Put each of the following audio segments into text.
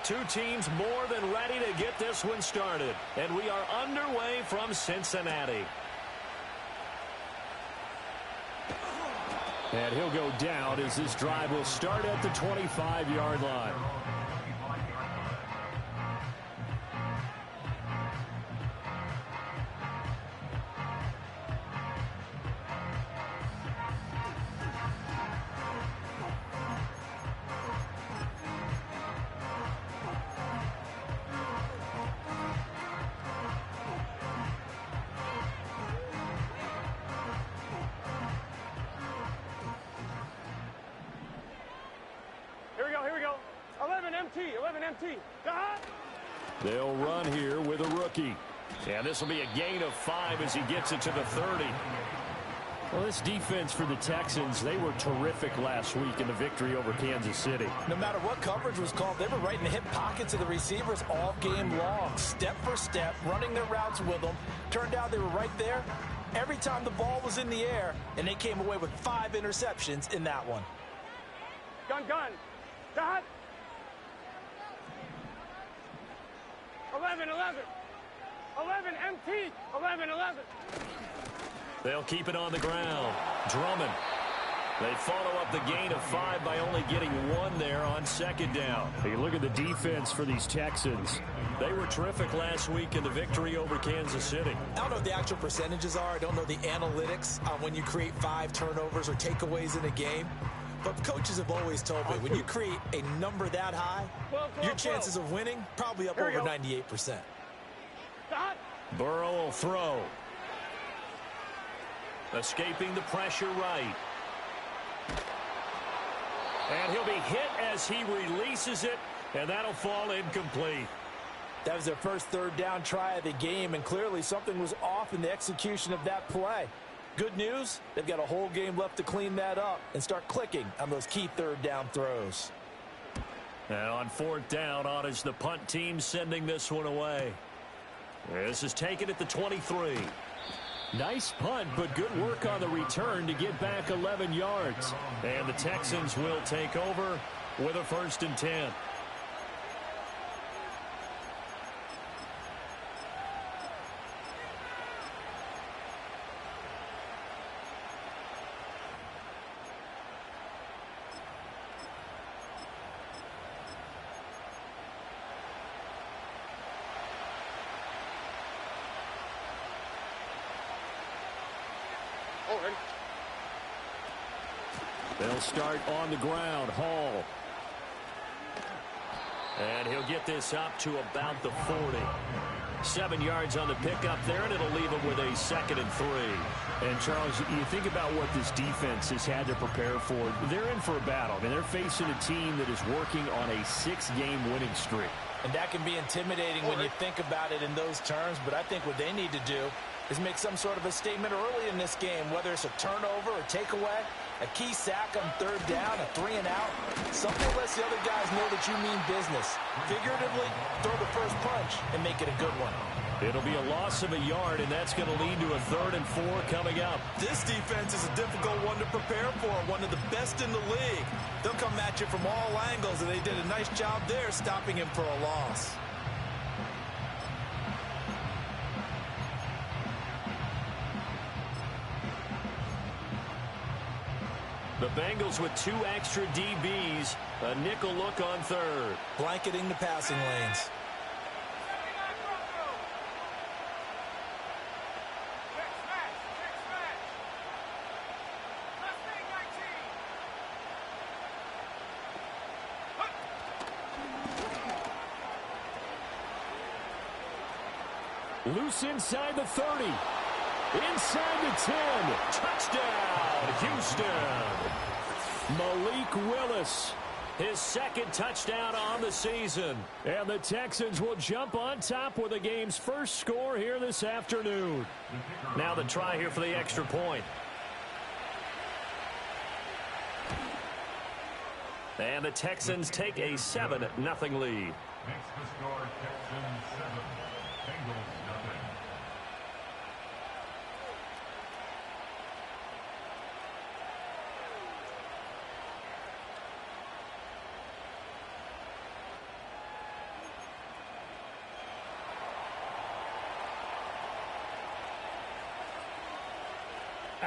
Two teams more than ready to get this one started. And we are underway from Cincinnati. And he'll go down as this drive will start at the 25-yard line. Here we go. 11 MT. They'll run here with a rookie. And this will be a gain of 5 as he gets it to the 30. Well, this defense for the Texans, they were terrific last week in the victory over Kansas City. No matter what coverage was called, they were right in the hip pockets of the receivers all game long, step for step, running their routes with them. Turned out they were right there every time the ball was in the air, and they came away with 5 interceptions in that one. Gun. Dot. 11 MT. 11. They'll keep it on the ground. Drummond. They follow up the gain of 5 by only getting 1 there on second down. Hey, look at the defense for these Texans. They were terrific last week in the victory over Kansas City. I don't know what the actual percentages are. I don't know the analytics on when you create 5 turnovers or takeaways in a game. But coaches have always told me, when you create a number that high, your chances of winning probably up over 98%. Burrow will throw. Escaping the pressure right. And he'll be hit as he releases it, and that'll fall incomplete. That was their first third down try of the game, and clearly something was off in the execution of that play. Good news, they've got a whole game left to clean that up and start clicking on those key third down throws. And on fourth down, on is the punt team sending this one away. This is taken at the 23. Nice punt, but good work on the return to get back 11 yards. And the Texans will take over with a 1st and 10. They'll start on the ground. Hall. And he'll get this up to about the 40. 7 yards on the pickup there, and it'll leave him with a 2nd and 3. And, Charles, you think about what this defense has had to prepare for. They're in for a battle. I mean, they're facing a team that is working on a 6-game winning streak. And that can be intimidating when you think about it in those terms, but I think what they need to do is make some sort of a statement early in this game, whether it's a turnover or takeaway, a key sack on third down, a 3 and out. Something that lets the other guys know that you mean business. Figuratively, throw the first punch and make it a good one. It'll be a loss of a yard, and that's going to lead to a 3rd and 4 coming up. This defense is a difficult one to prepare for, one of the best in the league. They'll come at you from all angles, and they did a nice job there stopping him for a loss. The Bengals with 2 extra DBs, a nickel look on 3rd. Blanketing the passing lanes. Loose inside the 30. Inside the 10. Touchdown, Houston. Malik Willis. His 2nd touchdown on the season. And the Texans will jump on top with the game's first score here this afternoon. Now the try here for the extra point. And the Texans take a 7-0 lead. Makes the score Texans 7, Bengals nothing.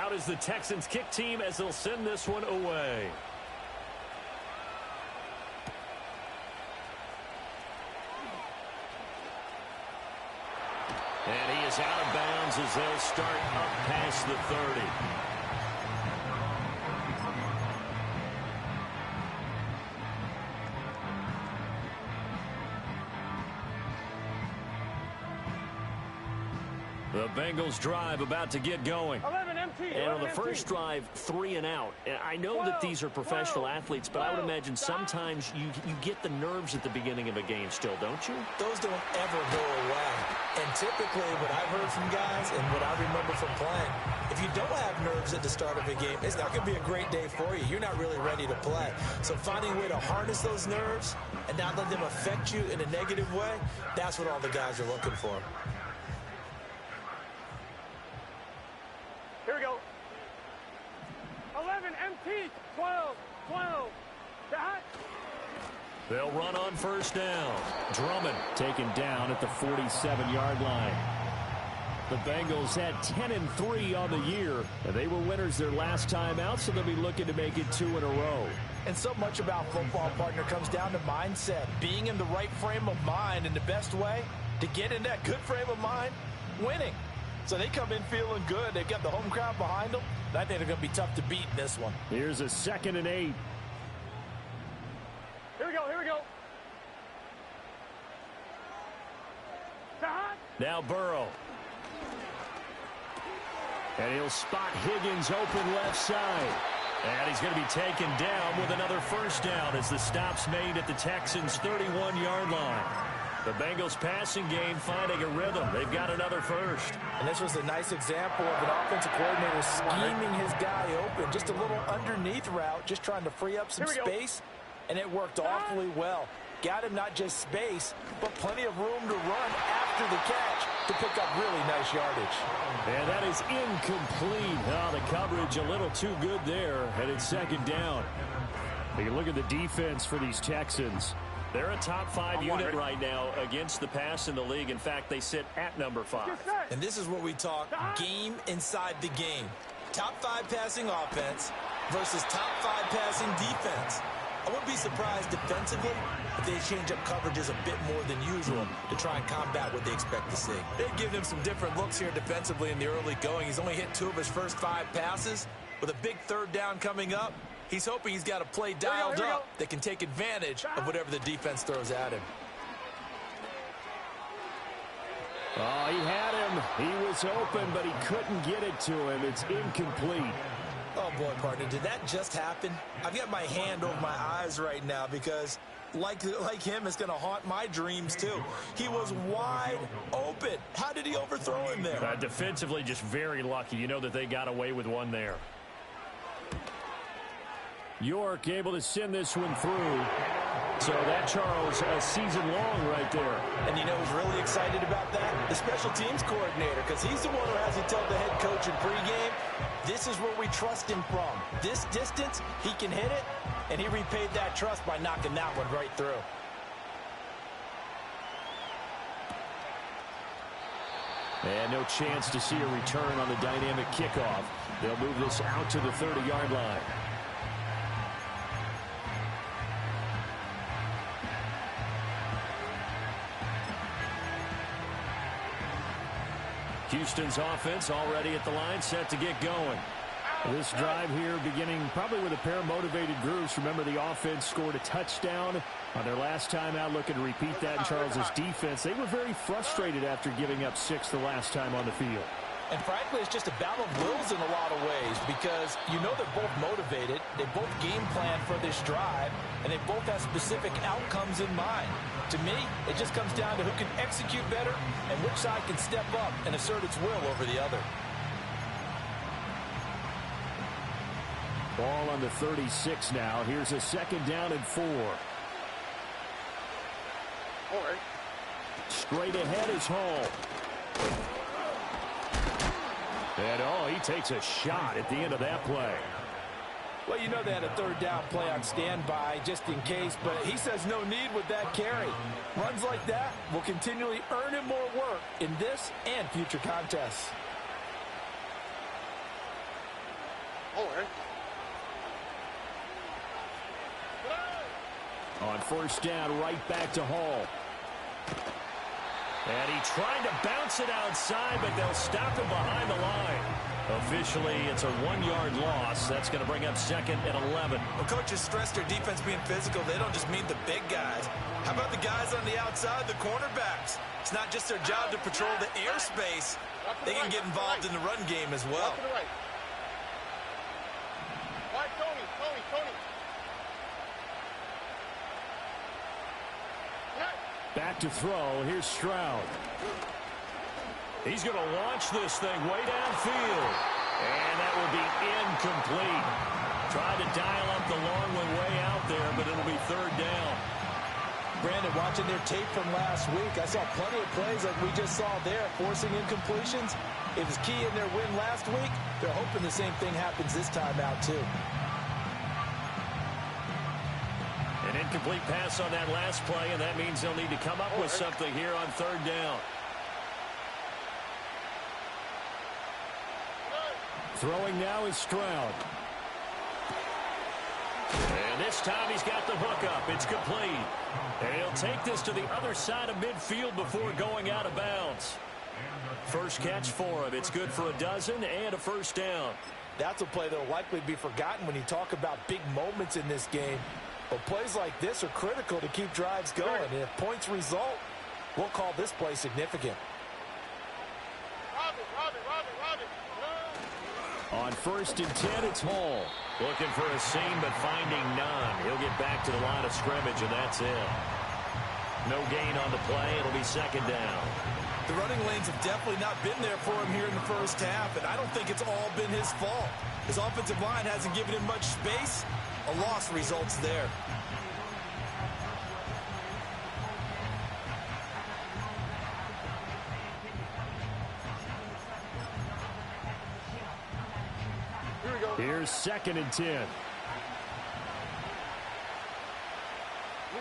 Out is the Texans kick team as they'll send this one away. And he is out of bounds as they'll start up past the 30. The Bengals drive about to get going. 11 MT. And on the first drive, 3 and out. I know that these are professional athletes, but I would imagine sometimes you get the nerves at the beginning of a game still, don't you? Those don't ever go away. And typically what I've heard from guys and what I remember from playing, if you don't have nerves at the start of a game, it's not going to be a great day for you. You're not really ready to play. So finding a way to harness those nerves and not let them affect you in a negative way, that's what all the guys are looking for. Here we go. 11 MT. 12. Dot. They'll run on first down. Drummond taken down at the 47-yard line. The Bengals had 10-3 on the year, and they were winners their last time out, so they'll be looking to make it 2 in a row. And so much about football, partner, comes down to mindset. Being in the right frame of mind, and the best way to get in that good frame of mind, winning. So they come in feeling good. They've got the home crowd behind them. I think they're going to be tough to beat in this one. Here's a 2nd and 8. Here we go. Dot. now Burrow. And he'll spot Higgins open left side. And he's going to be taken down with another first down as the stop's made at the Texans' 31-yard line. The Bengals passing game finding a rhythm. They've got another first. And this was a nice example of an offensive coordinator scheming his guy open. Just a little underneath route, just trying to free up some space. And it worked awfully well. Got him not just space, but plenty of room to run after the catch to pick up really nice yardage. And that is incomplete. Oh, the coverage a little too good there, and it's second down. You look at the defense for these Texans. They're a top 5 unit right now against the pass in the league. In fact, they sit at number 5. And this is what we talk game inside the game. Top 5 passing offense versus top 5 passing defense. I wouldn't be surprised defensively if they change up coverages a bit more than usual to try and combat what they expect to see. They've given him some different looks here defensively in the early going. He's only hit 2 of his first 5 passes. With a big third down coming up, he's hoping he's got a play dialed up that can take advantage of whatever the defense throws at him. Oh, he had him. He was open, but he couldn't get it to him. It's incomplete. Oh, boy, partner, did that just happen? I've got my hand over my eyes right now because, like him, it's going to haunt my dreams, too. He was wide open. How did he overthrow him there? Defensively, just very lucky. You know that they got away with one there. York able to send this one through. So that, Charles, a season long right there. And you know who's really excited about that? The special teams coordinator, because he's the one who has to tell the head coach in pregame, this is where we trust him from. This distance, he can hit it, and he repaid that trust by knocking that one right through. And no chance to see a return on the dynamic kickoff. They'll move this out to the 30-yard line. Houston's offense already at the line, set to get going. This drive here beginning probably with a pair of motivated groups. Remember, the offense scored a touchdown on their last time out, looking to repeat that in Charles's defense. They were very frustrated after giving up 6 the last time on the field. And frankly, it's just a battle of wills in a lot of ways because you know they're both motivated, they both game plan for this drive, and they both have specific outcomes in mind. To me, it just comes down to who can execute better and which side can step up and assert its will over the other. Ball on the 36 now. Here's a 2nd down and 4. Straight ahead is Hall. And, oh, he takes a shot at the end of that play. Well, you know they had a 3rd down play on standby just in case, but he says no need with that carry. Runs like that will continually earn him more work in this and future contests. On first down, right back to Hall. And he tried to bounce it outside, but they'll stop him behind the line. Officially, it's a 1-yard loss. That's going to bring up 2nd and 11. Well, coaches stress their defense being physical. They don't just mean the big guys. How about the guys on the outside, the cornerbacks? It's not just their job to patrol the airspace. They can get involved in the run game as well. Back to throw. Here's Stroud. He's going to launch this thing way downfield. And that will be incomplete. Tried to dial up the long one way out there, but it'll be 3rd down. Brandon, watching their tape from last week, I saw plenty of plays like we just saw there, forcing incompletions. It was key in their win last week. They're hoping the same thing happens this time out, too. An incomplete pass on that last play, and that means they'll need to come up with something here on 3rd down. Throwing now is Stroud. And this time he's got the hook up. It's complete. And he'll take this to the other side of midfield before going out of bounds. First catch for him. It's good for a dozen and a first down. That's a play that will likely be forgotten when you talk about big moments in this game. But plays like this are critical to keep drives going. And if points result, we'll call this play significant. On 1st and 10, it's Hall. Looking for a seam, but finding none. He'll get back to the line of scrimmage, and that's it. No gain on the play. It'll be 2nd down. The running lanes have definitely not been there for him here in the first half, and I don't think it's all been his fault. His offensive line hasn't given him much space. A loss results there. Here's 2nd and 10.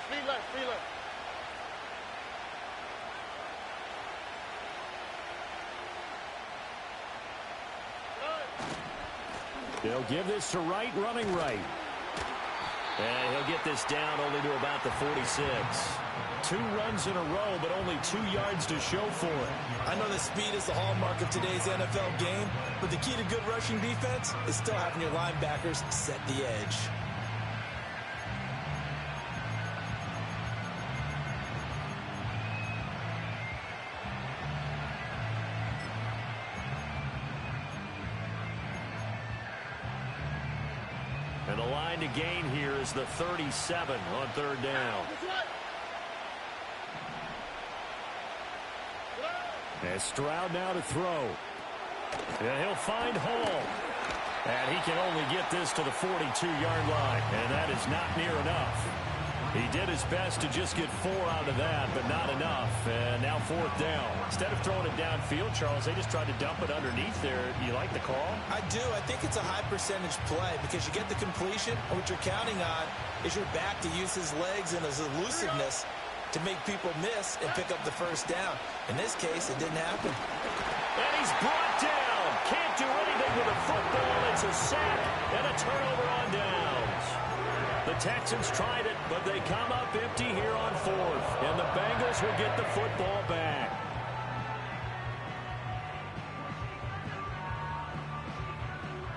Speed left. They'll give this to Wright, running right. And he'll get this down only to about the 46. 2 runs in a row, but only 2 yards to show for it. I know that speed is the hallmark of today's NFL game, but the key to good rushing defense is still having your linebackers set the edge. And the line to gain here is the 37 on 3rd down. And Stroud now to throw. And he'll find Hall. And he can only get this to the 42-yard line. And that is not near enough. He did his best to just get 4 out of that, but not enough. And now 4th down. Instead of throwing it downfield, Charles, they just tried to dump it underneath there. You like the call? I do. I think it's a high-percentage play because you get the completion, and what you're counting on is your back to use his legs and his elusiveness to make people miss and pick up the first down. In this case, it didn't happen. And he's brought down. Can't do anything with a football. It's a sack and a turnover on downs. The Texans tried it, but they come up empty here on 4th. And the Bengals will get the football back.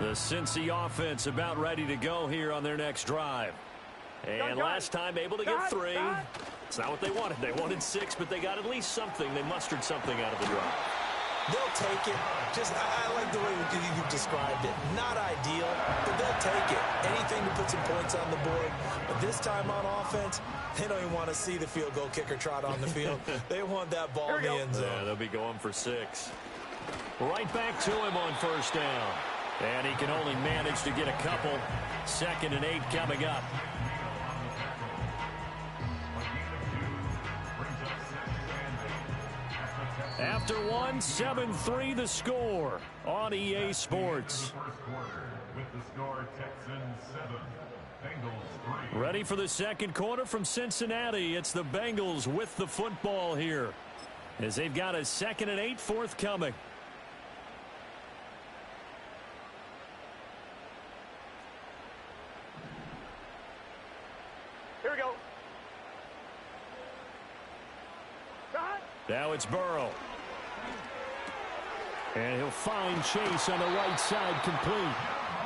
The Cincy offense about ready to go here on their next drive. And last time able to get 3. It's not what they wanted. They wanted 6, but they got at least something. They mustered something out of the drive. They'll take it. I like the way you described it. Not ideal, but they'll take it. Anything to put some points on the board. But this time on offense, they don't even want to see the field goal kicker trot on the field. They want that ball in the end zone. Yeah, they'll be going for 6. Right back to him on 1st down. And he can only manage to get a couple. 2nd and 8 coming up. After 1, 7-3 the score on EA Sports. Ready for the 2nd quarter from Cincinnati. It's the Bengals with the football here as they've got a 2nd and 8 forthcoming. Here we go. Shot. Now it's Burrow. And he'll find Chase on the right side, complete.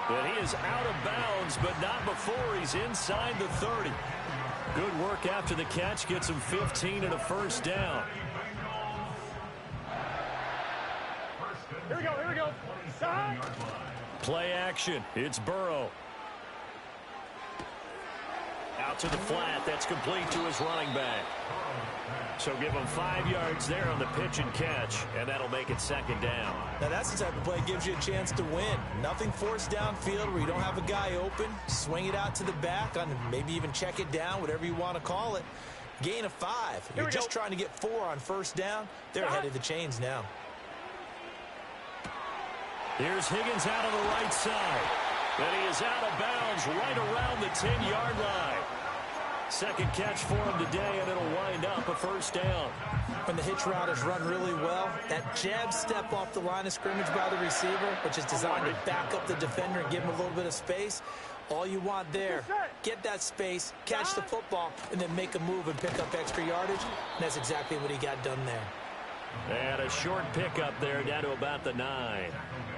But he is out of bounds, but not before he's inside the 30. Good work after the catch. Gets him 15 and a first down. Here we go. Here we go. Shot. Play action. It's Burrow. Out to the flat. That's complete to his running back. So give him 5 yards there on the pitch and catch, and that'll make it second down. Now that's the type of play that gives you a chance to win. Nothing forced downfield where you don't have a guy open. Swing it out to the back, on maybe even check it down, whatever you want to call it. Gain of 5. You're just trying to get 4 on first down. They're ahead of the chains now. Here's Higgins out on the right side. And he is out of bounds right around the 10-yard line. Second catch for him today, and it'll wind up a first down. When the hitch route is run really well, that jab step off the line of scrimmage by the receiver, which is designed to back up the defender and give him a little bit of space, all you want there, get that space, catch the football, and then make a move and pick up extra yardage. And that's exactly what he got done there. And a short pickup there down to about the 9.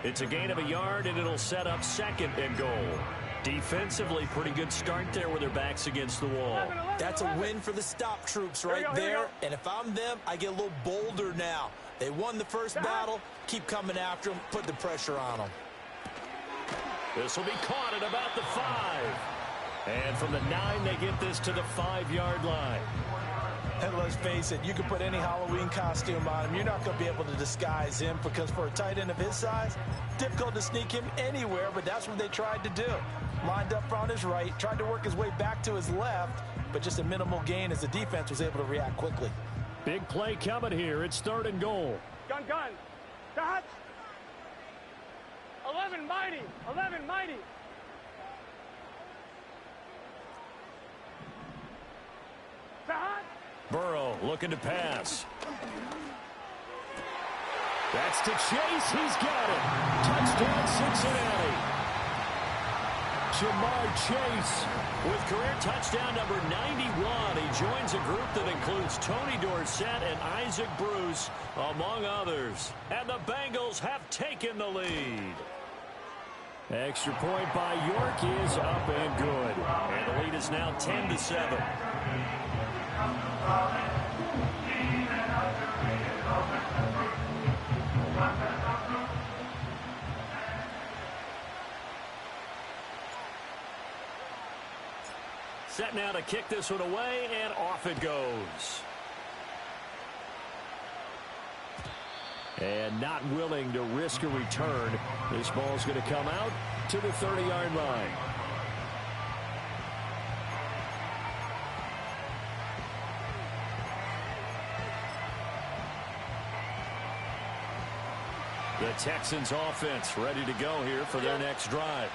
It's a gain of a yard, and it'll set up second and goal. Defensively, pretty good start there with their backs against the wall. That's a win for the stop troops right there. And if I'm them, I get a little bolder now. They won the first battle. Keep coming after them. Put the pressure on them. This will be caught at about the 5. And from the 9, they get this to the 5-yard line. And let's face it, you can put any Halloween costume on him. You're not going to be able to disguise him because for a tight end of his size, difficult to sneak him anywhere, but that's what they tried to do. Lined up on his right, tried to work his way back to his left, but just a minimal gain as the defense was able to react quickly. Big play coming here. It's 3rd and goal. Gun. Shot. 11 mighty. 11 mighty. Shot. Burrow looking to pass. That's to Chase. He's got it. Touchdown, Cincinnati. Jamar Chase. With career touchdown number 91, he joins a group that includes Tony Dorsett and Isaac Bruce, among others. And the Bengals have taken the lead. Extra point by York is up and good. And the lead is now 10-7. Set now to kick this one away, and off it goes. And not willing to risk a return. This ball's going to come out to the 30-yard line. The Texans offense ready to go here for their next drive.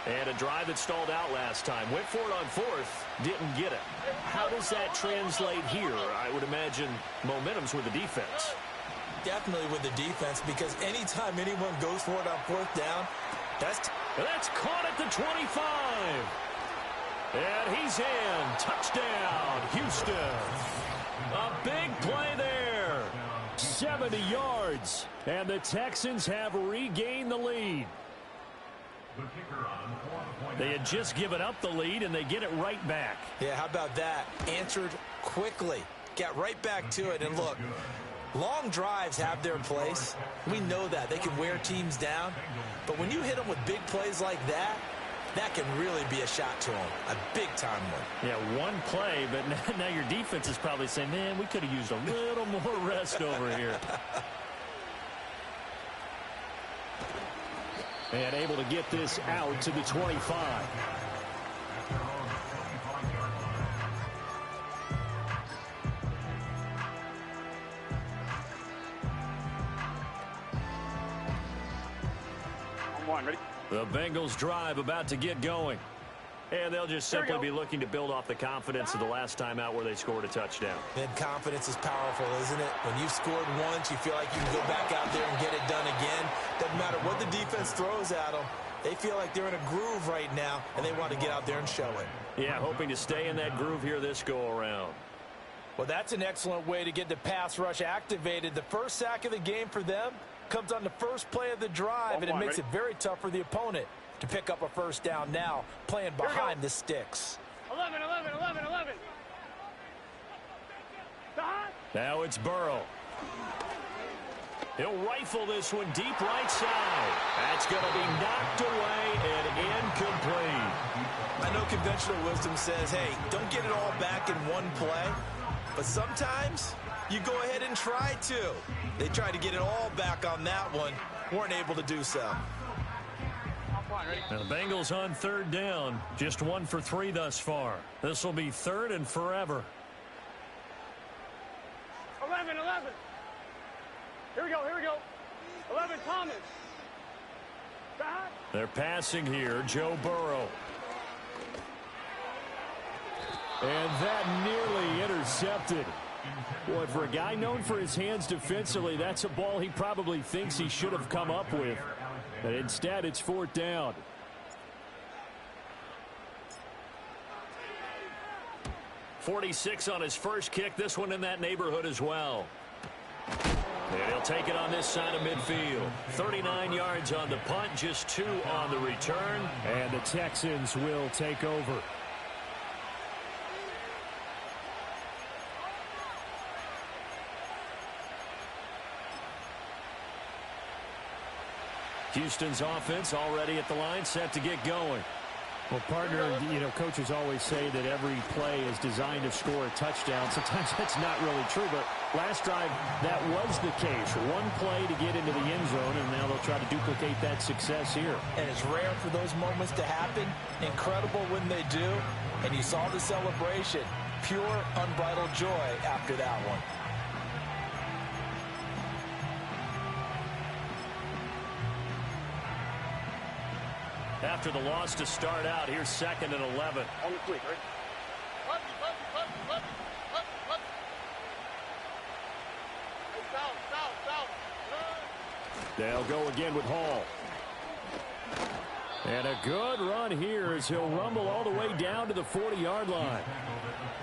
And a drive that stalled out last time. Went for it on 4th, didn't get it. How does that translate here? I would imagine momentum's with the defense. Definitely with the defense, because anytime anyone goes for it on 4th down, that's caught at the 25. And he's in. Touchdown, Houston. A big play there. 70 yards. And the Texans have regained the lead. They had just given up the lead, and they get it right back. Yeah, how about that? Answered quickly. Got right back to it. And look, long drives have their place. We know that. They can wear teams down. But when you hit them with big plays like that, that can really be a shot to them. A big-time one. Yeah, one play, but now your defense is probably saying, man, we could have used a little more rest over here. And able to get this out to the 25. On 1, ready? The Bengals drive about to get going. And they'll just simply be looking to build off the confidence of the last time out where they scored a touchdown. And confidence is powerful, isn't it? When you've scored once, you feel like you can go back out there and get it done again. Doesn't matter what the defense throws at them. They feel like they're in a groove right now, and they want to get out there and show it. Yeah, hoping to stay in that groove here this go-around. Well, that's an excellent way to get the pass rush activated. The first sack of the game for them comes on the first play of the drive, and it makes it very tough for the opponent to pick up a first down now, playing behind the sticks. 11, 11, 11, 11. Now it's Burrow. He'll rifle this one deep right side. That's going to be knocked away and incomplete. I know conventional wisdom says, hey, don't get it all back in one play. But sometimes you go ahead and try to. They tried to get it all back on that one. Weren't able to do so. Now the Bengals on third down. Just 1 for 3 thus far. This will be third and forever. 11, 11. Here we go, here we go. 11, Thomas. They're passing here, Joe Burrow. And that nearly intercepted. Boy, for a guy known for his hands defensively, that's a ball he probably thinks he should have come up with. But instead, it's fourth down. .46 on his first kick. This one in that neighborhood as well. And he'll take it on this side of midfield. 39 yards on the punt, just 2 on the return. And the Texans will take over. Houston's offense already at the line, set to get going. Well, partner, coaches always say that every play is designed to score a touchdown. Sometimes that's not really true, but last drive, that was the case. One play to get into the end zone, and now they'll try to duplicate that success here. And it's rare for those moments to happen. Incredible when they do. And you saw the celebration. Pure, unbridled joy after that one. After the loss to start out, here's 2nd and 11. On the fleet, right? They'll go again with Hall. And a good run here as he'll rumble all the way down to the 40-yard line.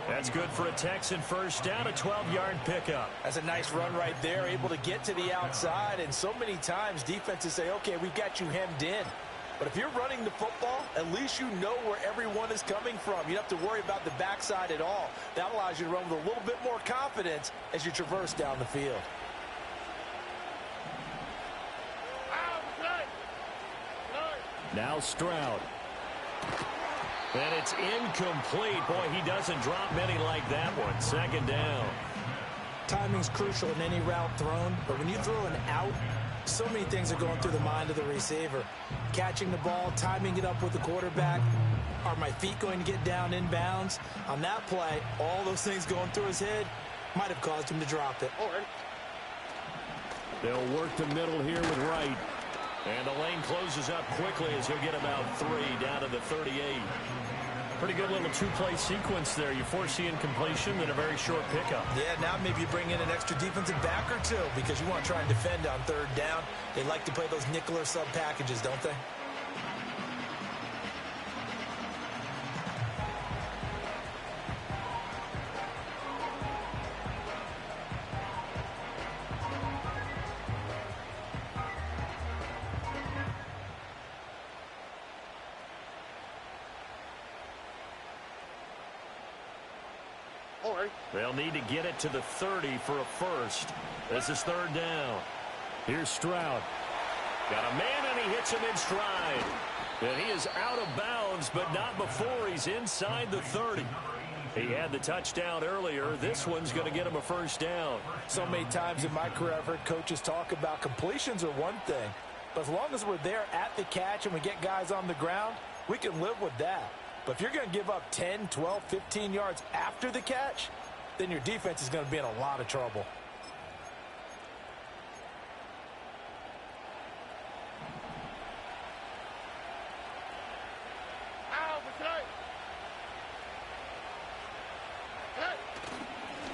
That's good for a Texan first down, a 12-yard pickup. That's a nice run right there, able to get to the outside. And so many times defenses say, okay, we've got you hemmed in. But if you're running the football, at least you know where everyone is coming from. You don't have to worry about the backside at all. That allows you to run with a little bit more confidence as you traverse down the field. Now Stroud. And it's incomplete. Boy, he doesn't drop many like that one. 2nd down. Timing's crucial in any route thrown, but when you throw an out, so many things are going through the mind of the receiver. Catching the ball, timing it up with the quarterback. Are my feet going to get down inbounds? On that play, all those things going through his head might have caused him to drop it. They'll work the middle here with Wright. And the lane closes up quickly as he'll get about 3 down to the 38. Pretty good little 2-play sequence there. You force the incompletion, then a very short pickup. Yeah, now maybe you bring in an extra defensive back or 2 because you want to try and defend on 3rd down. They like to play those nickel or sub packages, don't they? They'll need to get it to the 30 for a first. This is 3rd down. Here's Stroud. Got a man, and he hits him in stride. And he is out of bounds, but not before he's inside the 30. He had the touchdown earlier. This one's going to get him a first down. So many times in my career, I've heard coaches talk about completions are one thing. But as long as we're there at the catch and we get guys on the ground, we can live with that. But if you're going to give up 10, 12, 15 yards after the catch, then your defense is going to be in a lot of trouble.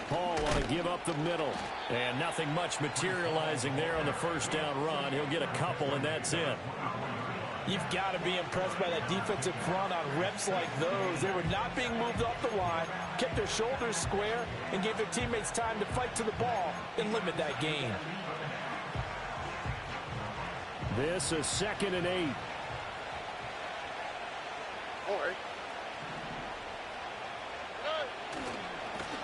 Hall want to give up the middle. And nothing much materializing there on the first down run. He'll get a couple, and that's it. You've got to be impressed by that defensive front on reps like those. They were not being moved off the line, kept their shoulders square, and gave their teammates time to fight to the ball and limit that gain. This is 2nd and 8.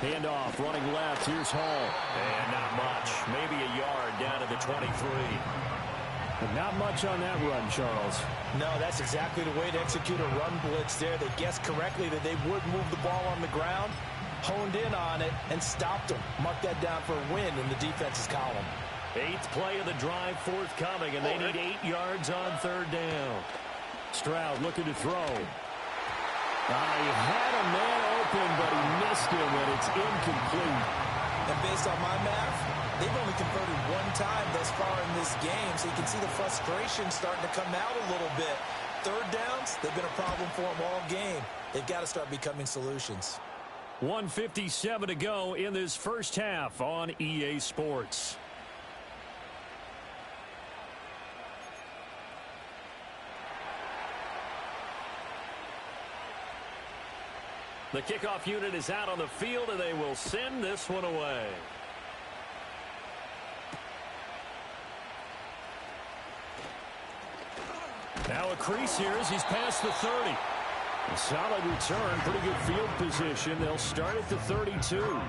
Handoff, running left. Here's Hall. And not much. Maybe a yard down to the 23. But not much on that run, Charles. No, that's exactly the way to execute a run blitz there. They guessed correctly that they would move the ball on the ground, honed in on it, and stopped them. Mark that down for a win in the defense's column. 8th play of the drive forthcoming, and they need 8 yards on 3rd down. Stroud looking to throw. He had a man open, but he missed him, and it's incomplete. And based on my math, they've only converted 1 time thus far in this game, so you can see the frustration starting to come out a little bit. 3rd downs, they've been a problem for them all game. They've got to start becoming solutions. 1:57 to go in this first half on EA Sports. The kickoff unit is out on the field, and they will send this one away. Now a crease here as he's past the 30. A solid return, pretty good field position. They'll start at the 32.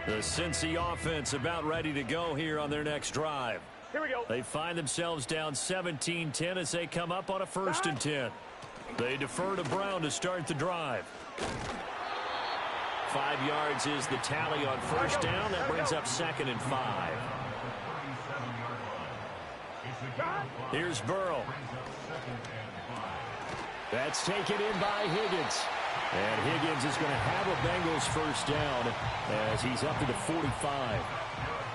The Cincy offense about ready to go here on their next drive. Here we go. They find themselves down 17-10 as they come up on a 1st and 10. They defer to Brown to start the drive. 5 yards is the tally on 1st down. That brings up 2nd and 5. Here's Burrow. That's taken in by Higgins. And Higgins is going to have a Bengals 1st down as he's up to the 45.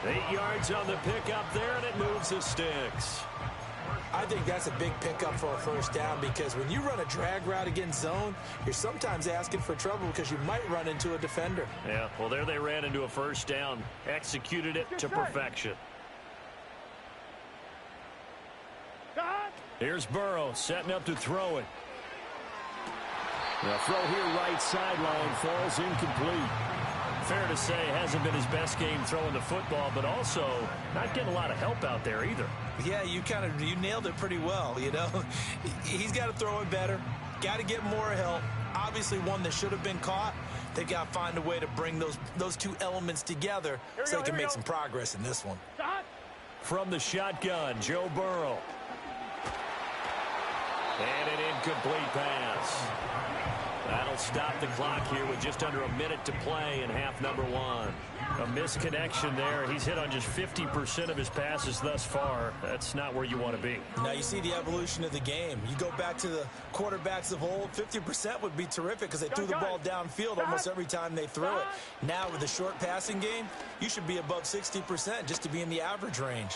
8 yards on the pickup there, and it moves the sticks. I think that's a big pickup for a 1st down because when you run a drag route against zone, you're sometimes asking for trouble because you might run into a defender. Yeah, well, there they ran into a 1st down, executed it to perfection. Here's Burrow setting up to throw it. The throw here right sideline falls incomplete. Fair to say, hasn't been his best game throwing the football, but also not getting a lot of help out there either. Yeah, you nailed it pretty well, you know. He's got to throw it better, got to get more help. Obviously one that should have been caught. They've got to find a way to bring those 2 elements together so they can make some progress in this one. From the shotgun, Joe Burrow. And an incomplete pass. That'll stop the clock here with just under a minute to play in half number 1. A misconnection there. He's hit on just 50% of his passes thus far. That's not where you want to be. Now you see the evolution of the game. You go back to the quarterbacks of old, 50% would be terrific because they threw the ball downfield almost every time they threw it. Now with the short passing game, you should be above 60% just to be in the average range.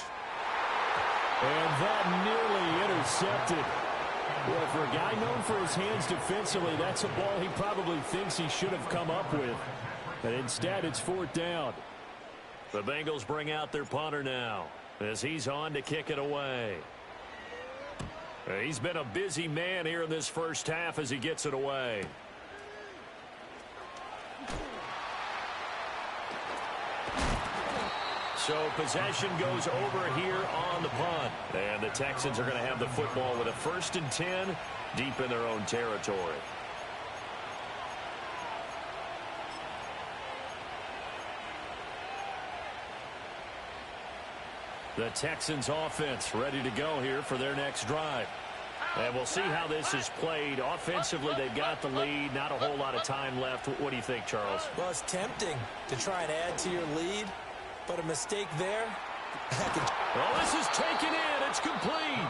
And that nearly intercepted. Well, for a guy known for his hands defensively, that's a ball he probably thinks he should have come up with. But instead, it's 4th down. The Bengals bring out their punter now as he's on to kick it away. He's been a busy man here in this first half as he gets it away. So possession goes over here on the punt. And the Texans are going to have the football with a 1st and 10 deep in their own territory. The Texans offense ready to go here for their next drive. And we'll see how this is played. Offensively, they've got the lead. Not a whole lot of time left. What do you think, Charles? Well, it's tempting to try and add to your lead, but a mistake there. Well, this is taken in. It's complete.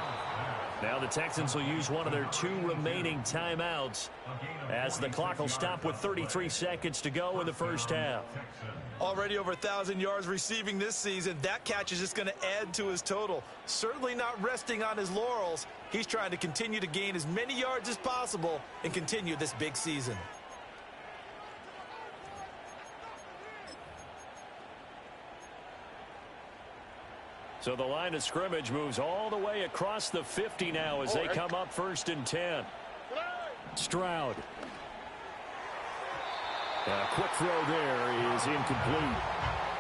Now the Texans will use one of their 2 remaining timeouts as the clock will stop with 33 seconds to go in the first half. Already over 1,000 yards receiving this season. That catch is just going to add to his total. Certainly not resting on his laurels. He's trying to continue to gain as many yards as possible and continue this big season. So the line of scrimmage moves all the way across the 50 now as they come up 1st and 10. Stroud. A quick throw there is incomplete.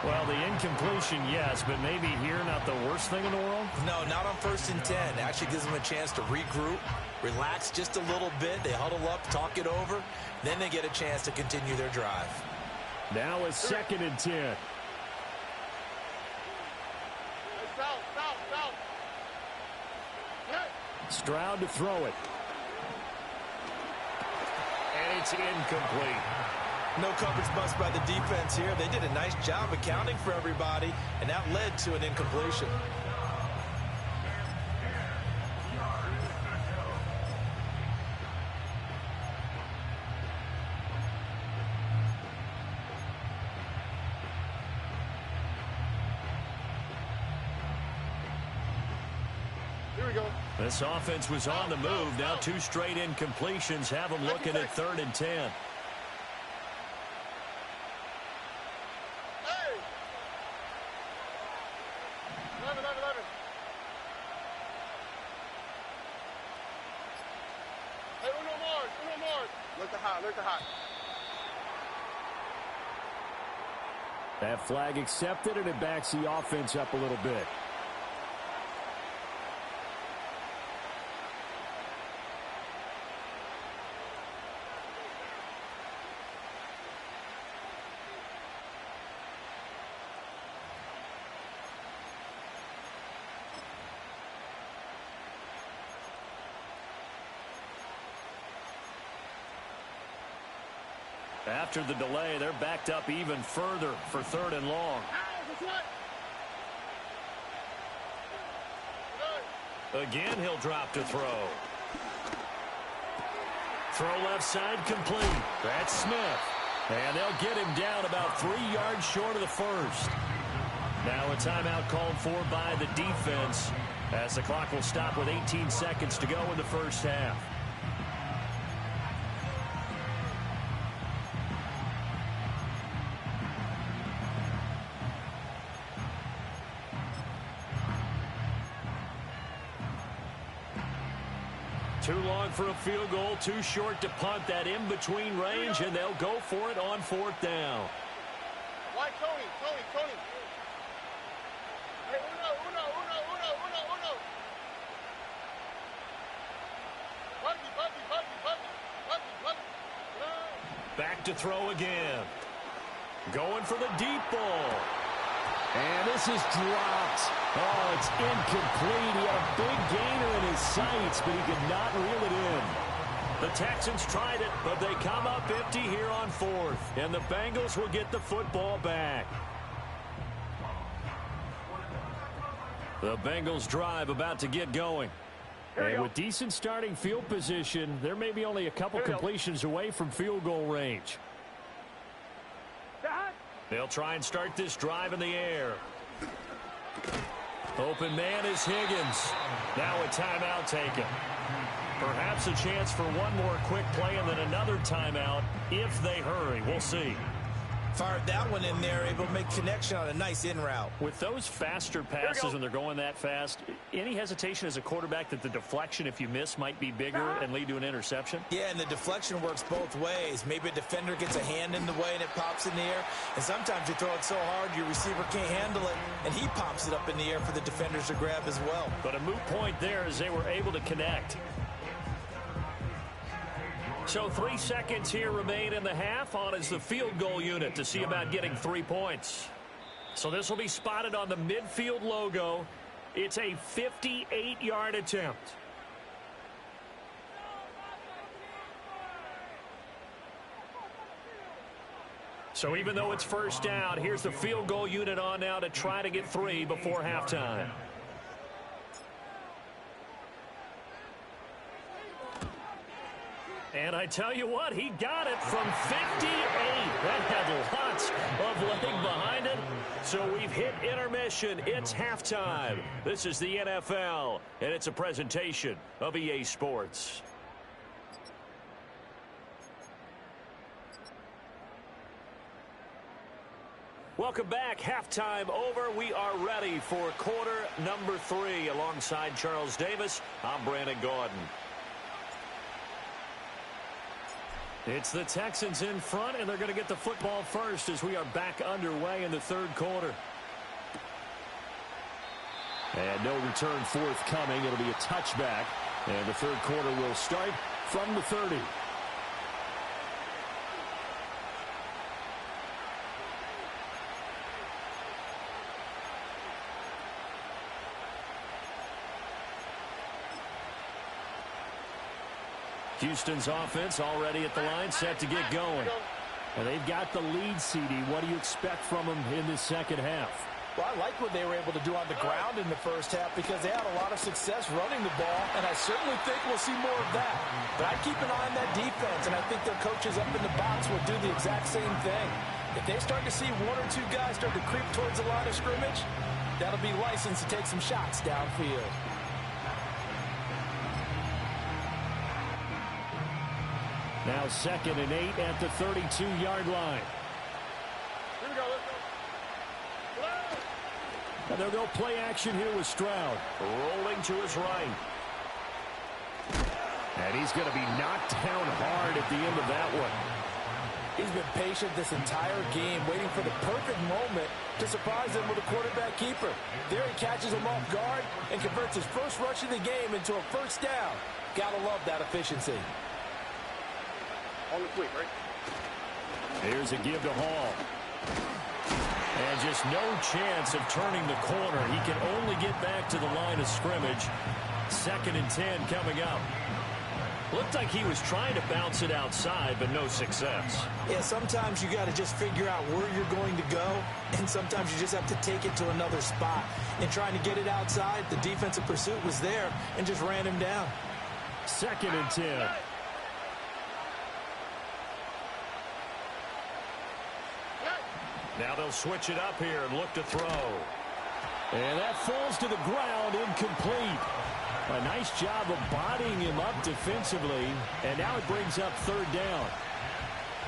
Well, the incompletion, yes, but maybe here not the worst thing in the world? No, not on 1st and 10. It actually gives them a chance to regroup, relax just a little bit. They huddle up, talk it over. Then they get a chance to continue their drive. Now a 2nd and 10. Stroud to throw it. And it's incomplete. No coverage bust by the defense here. They did a nice job accounting for everybody, and that led to an incompletion. This offense was on the move. Now 2 straight incompletions have them looking at 3rd and 10. Hey, uno more. Look to hot. That flag accepted, and it backs the offense up a little bit. After the delay, they're backed up even further for 3rd and long. Again, he'll drop to throw. Throw left side complete. That's Smith. And they'll get him down about 3 yards short of the first. Now a timeout called for by the defense as the clock will stop with 18 seconds to go in the first half. Too long for a field goal, too short to punt. That in-between range, and they'll go for it on 4th down. Why Tony? Hey, uno. Buggy. Back to throw again. Going for the deep ball. And this is dropped. Oh, it's incomplete. He had a big gainer in his sights, but he could not reel it in. The Texans tried it, but they come up empty here on 4th. And the Bengals will get the football back. The Bengals drive about to get going. And with decent starting field position, they're maybe only a couple completions away from field goal range. They'll try and start this drive in the air. Open man is Higgins. Now a timeout taken. Perhaps a chance for one more quick play and then another timeout if they hurry. We'll see. Fired that one in there, able to make connection on a nice in route. With those faster passes when they're going that fast, any hesitation as a quarterback that the deflection, if you miss, might be bigger and lead to an interception? Yeah, and the deflection works both ways. Maybe a defender gets a hand in the way and it pops in the air. And sometimes you throw it so hard your receiver can't handle it, and he pops it up in the air for the defenders to grab as well. But a moot point there as they were able to connect. So 3 seconds here remain in the half. On is the field goal unit to see about getting 3 points. So this will be spotted on the midfield logo. It's a 58-yard attempt. So even though it's first down, here's the field goal unit on now to try to get 3 before halftime. And I tell you what, he got it from 58. That had lots of leg behind it. So we've hit intermission. It's halftime. This is the NFL, and it's a presentation of EA Sports. Welcome back. Halftime over. We are ready for quarter number 3. Alongside Charles Davis, I'm Brandon Gordon. It's the Texans in front, and they're going to get the football first as we are back underway in the third quarter. And no return forthcoming. It'll be a touchback, and the third quarter will start from the 30. Houston's offense already at the line, set to get going. And they've got the lead, CD. What do you expect from them in the second half? Well, I like what they were able to do on the ground in the first half because they had a lot of success running the ball, and I certainly think we'll see more of that. But I keep an eye on that defense, and I think their coaches up in the box will do the exact same thing. If they start to see one or two guys start to creep towards the line of scrimmage, that'll be license to take some shots downfield. Now 2nd and 8 at the 32-yard line. Here we go, let's go. And they'll go play action here with Stroud. Rolling to his right. And he's going to be knocked down hard at the end of that one. He's been patient this entire game, waiting for the perfect moment to surprise them with a quarterback keeper. There he catches him off guard and converts his first rush of the game into a first down. Gotta love that efficiency. On the fleet, right? Here's a give to Hall. And just no chance of turning the corner. He can only get back to the line of scrimmage. 2nd and 10 coming up. Looked like he was trying to bounce it outside, but no success. Yeah, sometimes you got to just figure out where you're going to go, and sometimes you just have to take it to another spot. And trying to get it outside, the defensive pursuit was there and just ran him down. 2nd and 10. Now they'll switch it up here and look to throw. And that falls to the ground, incomplete. A nice job of bodying him up defensively, and now it brings up 3rd down.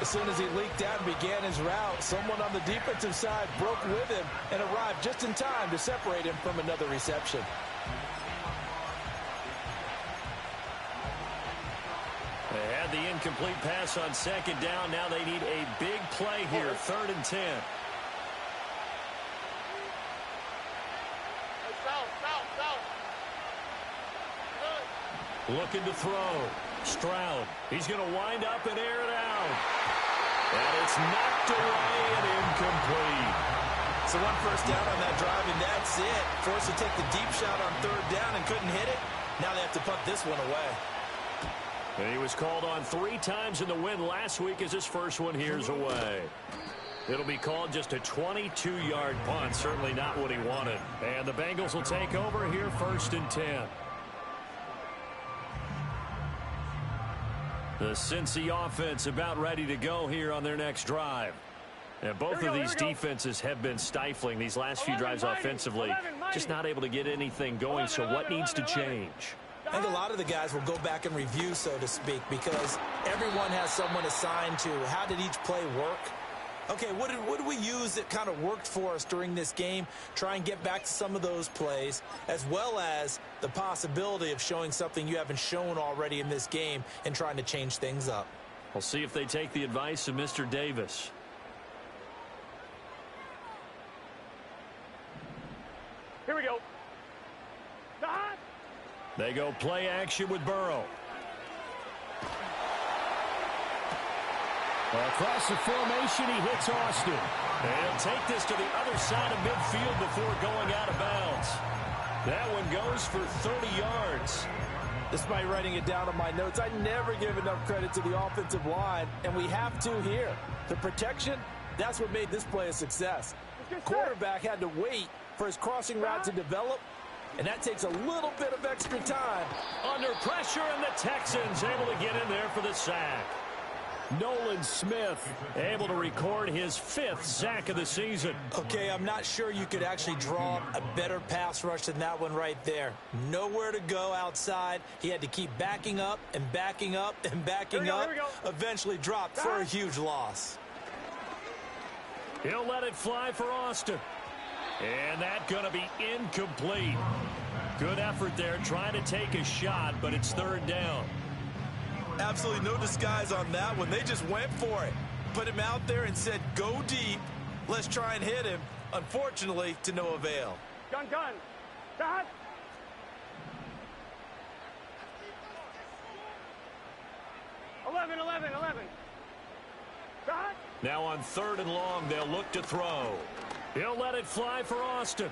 As soon as he leaked out and began his route, someone on the defensive side broke with him and arrived just in time to separate him from another reception. They had the incomplete pass on 2nd down. Now they need a big play here, 3rd and 10. Looking to throw. Stroud. He's going to wind up and air it out. And it's knocked away and incomplete. So one first down on that drive, and that's it. Forced to take the deep shot on 3rd down and couldn't hit it. Now they have to punt this one away. And he was called on 3 times in the win last week as his first one here's away. It'll be called just a 22-yard punt. Certainly not what he wanted. And the Bengals will take over here 1st and 10. The Cincy offense about ready to go here on their next drive. And both of these defenses have been stifling these last few drives offensively. Just not able to get anything going, so what needs to change? I think a lot of the guys will go back and review, so to speak, because everyone has someone assigned to how did each play work. Okay, what did we use that kind of worked for us during this game? Try and get back to some of those plays, as well as the possibility of showing something you haven't shown already in this game and trying to change things up. We'll see if they take the advice of Mr. Davis. Here we go. They go play action with Burrow. Across the formation, he hits Austin. And he'll take this to the other side of midfield before going out of bounds. That one goes for 30 yards. Despite writing it down on my notes, I never give enough credit to the offensive line, and we have to here. The protection, that's what made this play a success. Quarterback had to wait for his crossing route to develop, and that takes a little bit of extra time. Under pressure, and the Texans able to get in there for the sack. Nolan Smith able to record his 5th sack of the season. Okay, I'm not sure you could actually draw a better pass rush than that one right there. Nowhere to go outside. He had to keep backing up and backing up and backing up. Eventually dropped for a huge loss. He'll let it fly for Austin. And that's going to be incomplete. Good effort there trying to take a shot, but it's third down. Absolutely no disguise on that one. They just went for it. Put him out there and said, go deep. Let's try and hit him. Unfortunately, to no avail. Gun. Dot. Eleven. Dot. Now on third and long, they'll look to throw. He'll let it fly for Austin.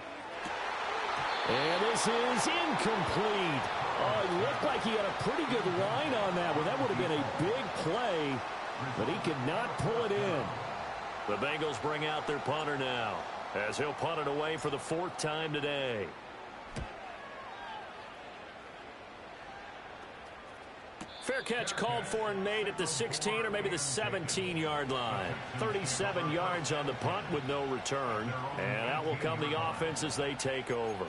And this is incomplete. Oh, it looked like he had a pretty good line on that one. That would have been a big play, but he could not pull it in. The Bengals bring out their punter now, as he'll punt it away for the fourth time today. Fair catch called for and made at the 16 or maybe the 17-yard line. 37 yards on the punt with no return. And out will come the offense as they take over.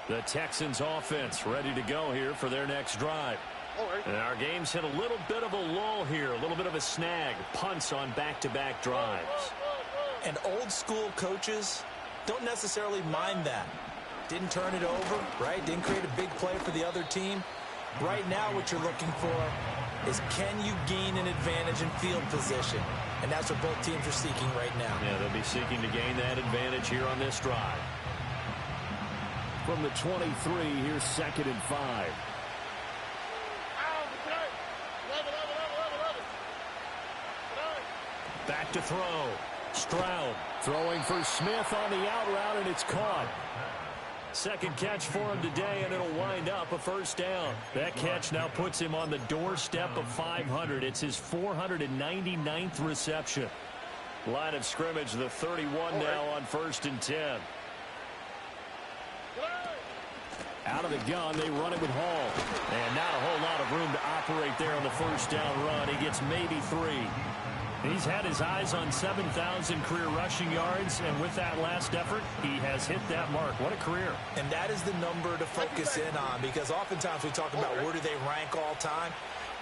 The Texans offense ready to go here for their next drive. And our game's hit a little bit of a lull here, a little bit of a snag. Punts on back-to-back drives. And old school coaches don't necessarily mind that. Didn't turn it over, right? Didn't create a big play for the other team. Right now what you're looking for is can you gain an advantage in field position? And that's what both teams are seeking right now. Yeah, they'll be seeking to gain that advantage here on this drive. From the 23, here's 2nd and 5. Back to throw. Stroud Throwing for Smith on the out route, and it's caught. Second catch for him today, and it'll wind up a first down. That catch now puts him on the doorstep of 500. It's his 499th reception. Line of scrimmage, the 31 now on 1st and 10. Out of the gun, they run it with Hall. And not a whole lot of room to operate there on the first down run. He gets maybe 3. He's had his eyes on 7,000 career rushing yards, and with that last effort, he has hit that mark. What a career. And that is the number to focus in on, because oftentimes we talk about where do they rank all time.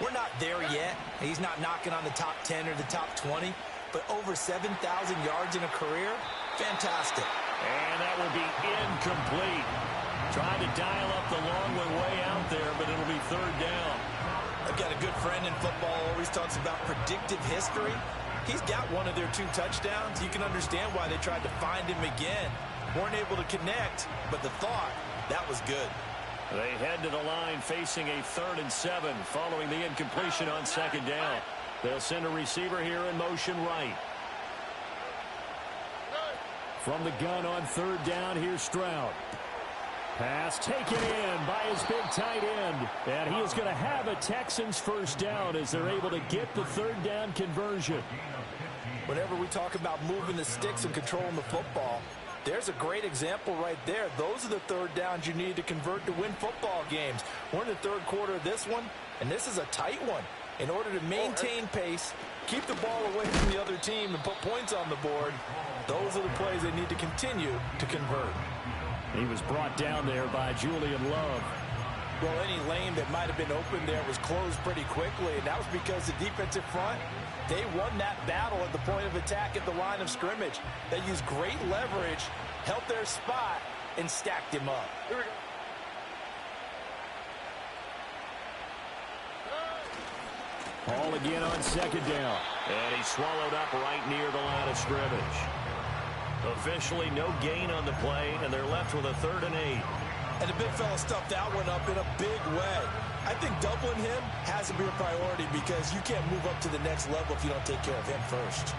We're not there yet. He's not knocking on the top 10 or the top 20, but over 7,000 yards in a career, fantastic. And that will be incomplete. Trying to dial up the long way out there, but it'll be third down. I've got a good friend in football, always talks about predictive history. He's got one of their 2 touchdowns. You can understand why they tried to find him again. Weren't able to connect, but the thought, that was good. They head to the line facing a 3rd and 7 following the incompletion on 2nd down. They'll send a receiver here in motion right. From the gun on 3rd down, here's Stroud. Pass taken in by his big tight end. And he is going to have a Texans first down as they're able to get the 3rd down conversion. Whenever we talk about moving the sticks and controlling the football, there's a great example right there. Those are the 3rd downs you need to convert to win football games. We're in the 3rd quarter of this one, and this is a tight one. In order to maintain pace, keep the ball away from the other team, and put points on the board, those are the plays they need to continue to convert. He was brought down there by Julian Love. Well, any lane that might have been open there was closed pretty quickly, and that was because the defensive front, they won that battle at the point of attack at the line of scrimmage. They used great leverage, held their spot, and stacked him up. Here we go. Hall again on 2nd down. And he's swallowed up right near the line of scrimmage. Officially no gain on the play, and they're left with a 3rd and 8. And the big fella stuffed that one up in a big way. I think doubling him has to be a priority, because you can't move up to the next level if you don't take care of him first.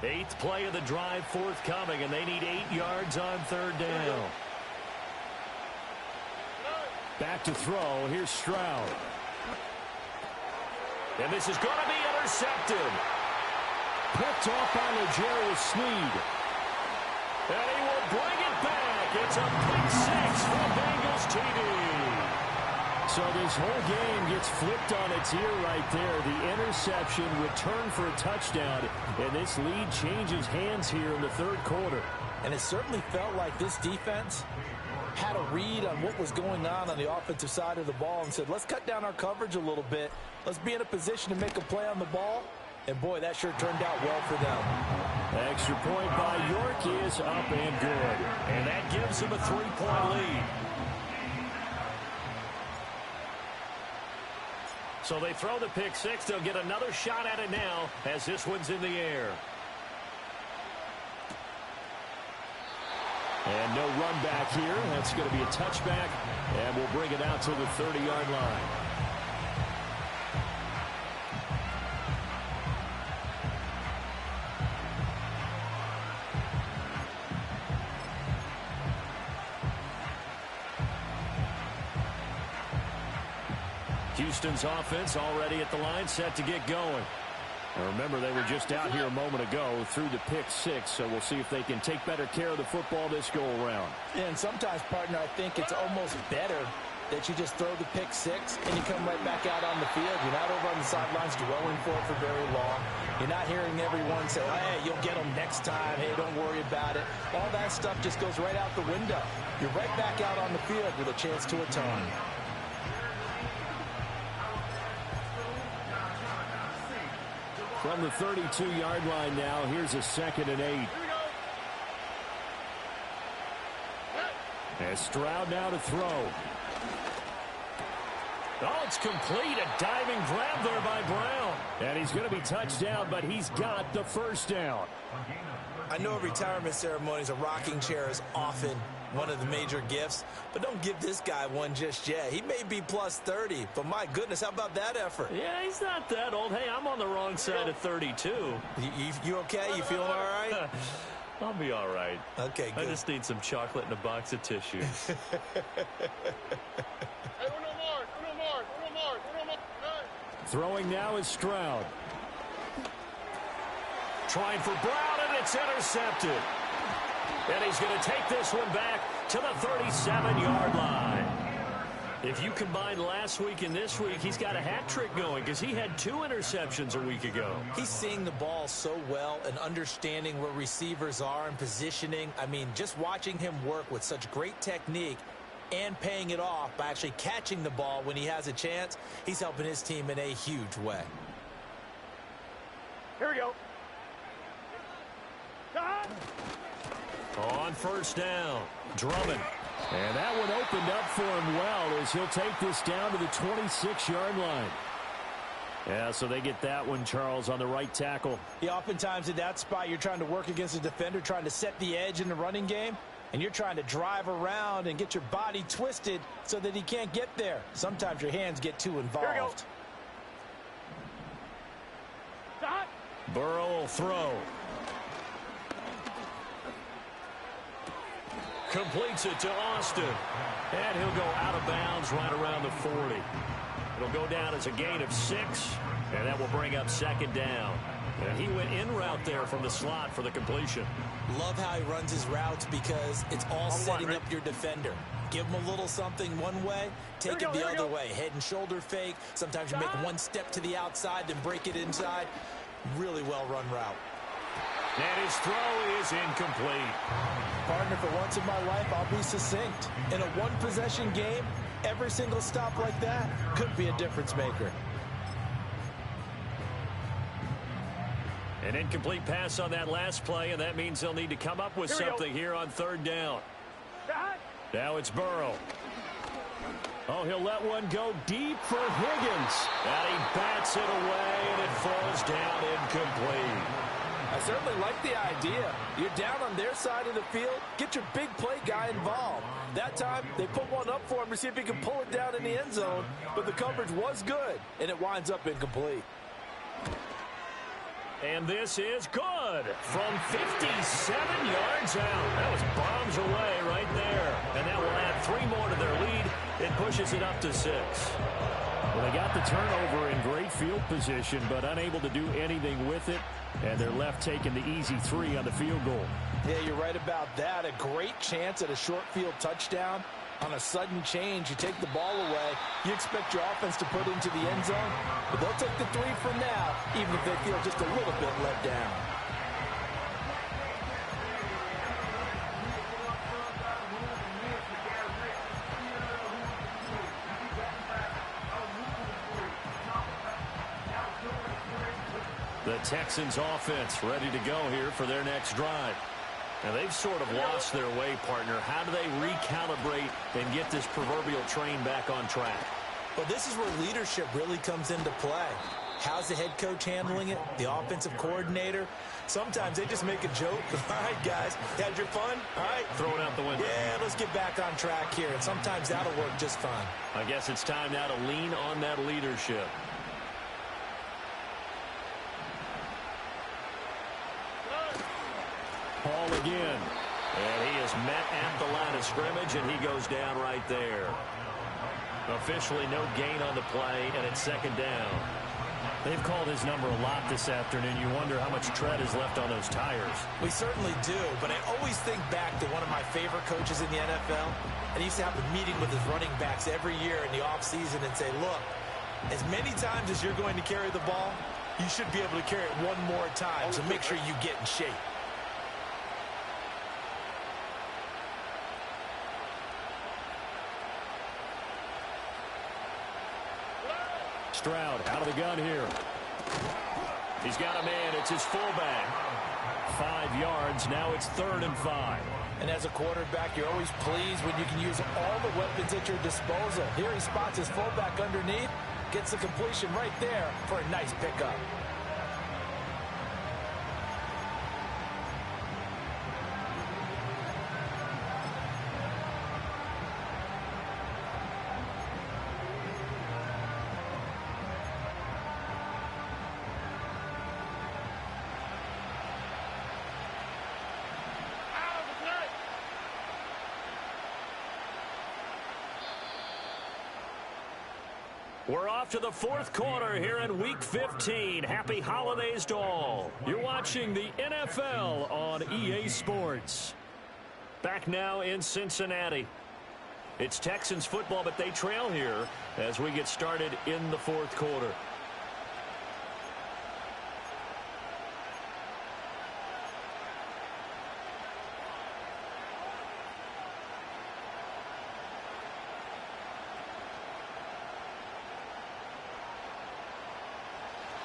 Eighth play of the drive forthcoming, and they need 8 yards on 3rd down. Back to throw. Here's Stroud. And this is going to be intercepted. Picked off by L'Jarius Sneed. And he will bring it back. It's a pick 6 for the Bengals. his TD. So this whole game gets flipped on its ear right there. The interception, return for a touchdown, and this lead changes hands here in the third quarter. And it certainly felt like this defense had a read on what was going on the offensive side of the ball and said, let's cut down our coverage a little bit. Let's be in a position to make a play on the ball. And, boy, that sure turned out well for them. Extra point by York is up and good. And that gives them a 3-point lead. So they throw the pick six. They'll get another shot at it now as this one's in the air. And no run back here. That's going to be a touchback. And we'll bring it out to the 30-yard line. Houston's offense already at the line, set to get going. Now remember, they were just out here a moment ago through the pick six, so we'll see if they can take better care of the football this go-around. And sometimes, partner, I think it's almost better that you just throw the pick six and you come right back out on the field. You're not over on the sidelines dwelling for it for very long. You're not hearing everyone say, hey, you'll get them next time. Hey, don't worry about it. All that stuff just goes right out the window. You're right back out on the field with a chance to atone. From the 32-yard line now, here's a 2nd and 8. As Stroud now to throw. Oh, it's complete. A diving grab there by Brown. And he's going to be touched down, but he's got the first down. I know retirement ceremonies, a rocking chair is often one of the major gifts, but don't give this guy one just yet. He may be plus 30, but my goodness, how about that effort? Yeah, he's not that old. Hey, I'm on the wrong side of 32. You okay? You feeling all right? I'll be all right. Okay, good. I just need some chocolate and a box of tissues. Throwing now is Stroud. Trying for Brown, and it's intercepted. And he's going to take this one back to the 37-yard line. If you combine last week and this week, he's got a hat trick going because he had 2 interceptions a week ago. He's seeing the ball so well and understanding where receivers are and positioning. I mean, just watching him work with such great technique and paying it off by actually catching the ball when he has a chance, he's helping his team in a huge way. Here we go. On first down, Drummond. And that one opened up for him well as he'll take this down to the 26-yard line. Yeah, so they get that one, Charles, on the right tackle. Yeah, oftentimes in that spot, you're trying to work against a defender, trying to set the edge in the running game, and you're trying to drive around and get your body twisted so that he can't get there. Sometimes your hands get too involved. Burrow will throw. Completes it to Austin. And he'll go out of bounds right around the 40. It'll go down as a gain of 6, and that will bring up 2nd down. And he went in route there from the slot for the completion. Love how he runs his routes because it's all setting up your defender. Give him a little something one way, take it the other way. Head and shoulder fake. Sometimes you make one step to the outside, then break it inside. Really well-run route. And his throw is incomplete. Partner, for once in my life, I'll be succinct. In a one-possession game, every single stop like that could be a difference maker. An incomplete pass on that last play, and that means they'll need to come up with something here on 3rd down. Now it's Burrow. Oh, he'll let one go deep for Higgins. And he bats it away, and it falls down incomplete. I certainly like the idea. You're down on their side of the field. Get your big play guy involved. That time, they put one up for him to see if he can pull it down in the end zone. But the coverage was good, and it winds up incomplete. And this is good from 57 yards out. That was bombs away right there. And that will add 3 more to their lead. It pushes it up to 6. Well, they got the turnover in great field position, but unable to do anything with it. And they're left taking the easy 3 on the field goal. Yeah, you're right about that. A great chance at a short field touchdown. On a sudden change, you take the ball away, you expect your offense to put it into the end zone, but they'll take the 3 for now, even if they feel just a little bit let down. The Texans offense ready to go here for their next drive. Now, they've sort of lost their way, partner. How do they recalibrate and get this proverbial train back on track? Well, this is where leadership really comes into play. How's the head coach handling it? The offensive coordinator? Sometimes they just make a joke. All right, guys, had your fun? All right. Throw it out the window. Yeah, let's get back on track here. And sometimes that'll work just fine. I guess it's time now to lean on that leadership. Ball again. And he is met at the line of scrimmage, and he goes down right there. Officially no gain on the play, and it's second down. They've called his number a lot this afternoon. You wonder how much tread is left on those tires. We certainly do, but I always think back to one of my favorite coaches in the NFL. And he used to have a meeting with his running backs every year in the offseason and say, look, as many times as you're going to carry the ball, you should be able to carry it one more time, so make sure you get in shape. Stroud out of the gun here. He's got a man. It's his fullback. 5 yards. Now it's 3rd and 5. And as a quarterback, you're always pleased when you can use all the weapons at your disposal. Here he spots his fullback underneath, gets the completion right there for a nice pickup. We're off to the 4th quarter here in Week 15. Happy holidays to all. You're watching the NFL on EA Sports. Back now in Cincinnati. It's Texans football, but they trail here as we get started in the 4th quarter.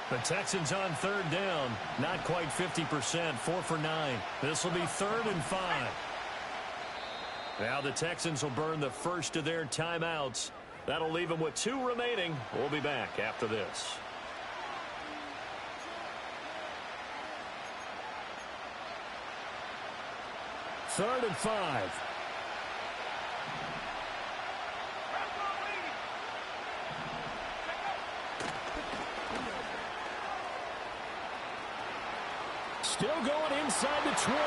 The Texans on 3rd down. Not quite 50%. 4 for 9. This will be 3rd and 5. Now the Texans will burn the first of their timeouts. That'll leave them with 2 remaining. We'll be back after this. Third and 5. Still going inside the 20.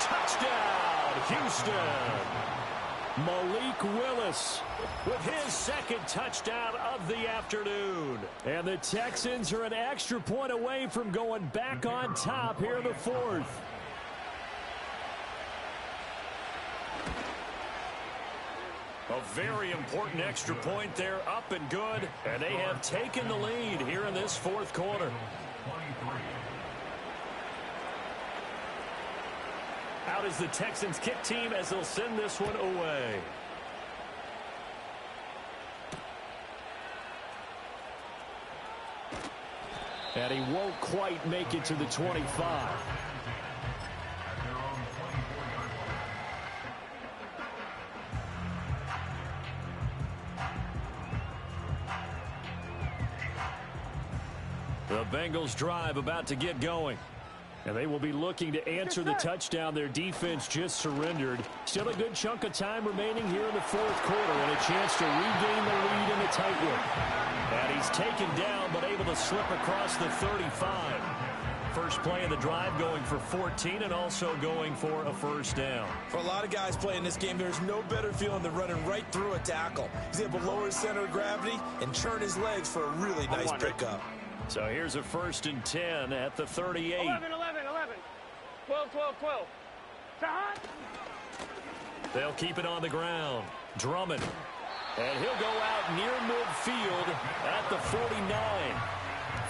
Touchdown, Houston. Malik Willis With his 2nd touchdown of the afternoon. And the Texans are an extra point away from going back on top here in the 4th. A very important extra point there, up and good. And they have taken the lead here in this 4th quarter. Out is the Texans kick team as they'll send this one away. And he won't quite make it to the 25. The Bengals drive about to get going. And they will be looking to answer the touchdown their defense just surrendered. Still a good chunk of time remaining here in the 4th quarter and a chance to regain the lead in the tight one. And he's taken down but able to slip across the 35. First play of the drive going for 14 and also going for a first down. For a lot of guys playing this game, there's no better feeling than running right through a tackle. He's able to lower his center of gravity and churn his legs for a really nice pickup. So here's a 1st and 10 at the 38. 11, 11, 11. 12, 12, 12. They'll keep it on the ground. Drummond. And he'll go out near midfield at the 49.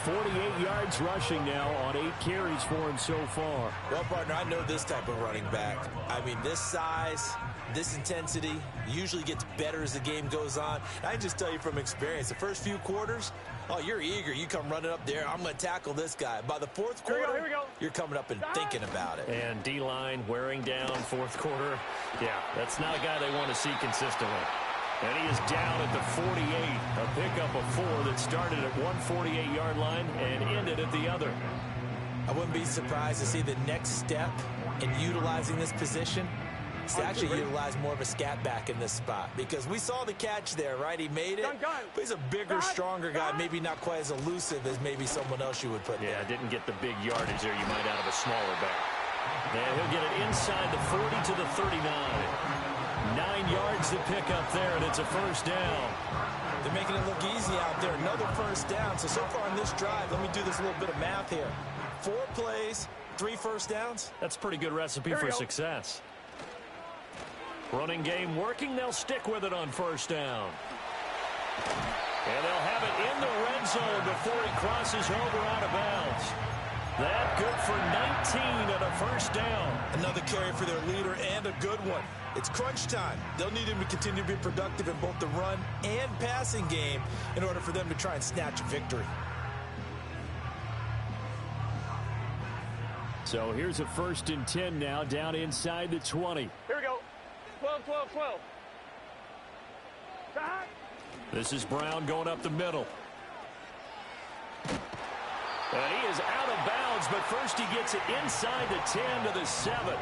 48 yards rushing now on 8 carries for him so far. Well, partner, I know this type of running back. I mean, this size, this intensity usually gets better as the game goes on. I can just tell you from experience, the first few quarters, oh, you're eager. You come running up there, I'm going to tackle this guy. By the fourth quarter, Here we go. you're coming up and thinking about it. And D-line wearing down fourth quarter. Yeah, that's not a guy they want to see consistently. And he is down at the 48. A pickup of 4 that started at one 48-yard line and ended at the other. I wouldn't be surprised to see the next step in utilizing this position is to actually utilize more of a scat back in this spot. Because we saw the catch there, right? He made it. But he's a bigger, stronger guy. Maybe not quite as elusive as maybe someone else you would put there. Yeah, didn't get the big yardage there you might out of a smaller back. And he'll get it inside the 40 to the 39. 9 yards to pick up there, and it's a first down. They're making it look easy out there. Another first down. So far on this drive, let me do this little bit of math here. 4 plays, 3 first downs. That's a pretty good recipe for success. Running game working. They'll stick with it on first down. And they'll have it in the red zone before he crosses over out of bounds. That good for 19 and a first down. Another carry for their leader and a good one. It's crunch time. They'll need him to continue to be productive in both the run and passing game in order for them to try and snatch a victory. So here's a 1st and 10 now down inside the 20. Here we go. 12, 12, 12. Back. This is Brown going up the middle. And he is out of bounds, but first he gets it inside the 10 to the 7.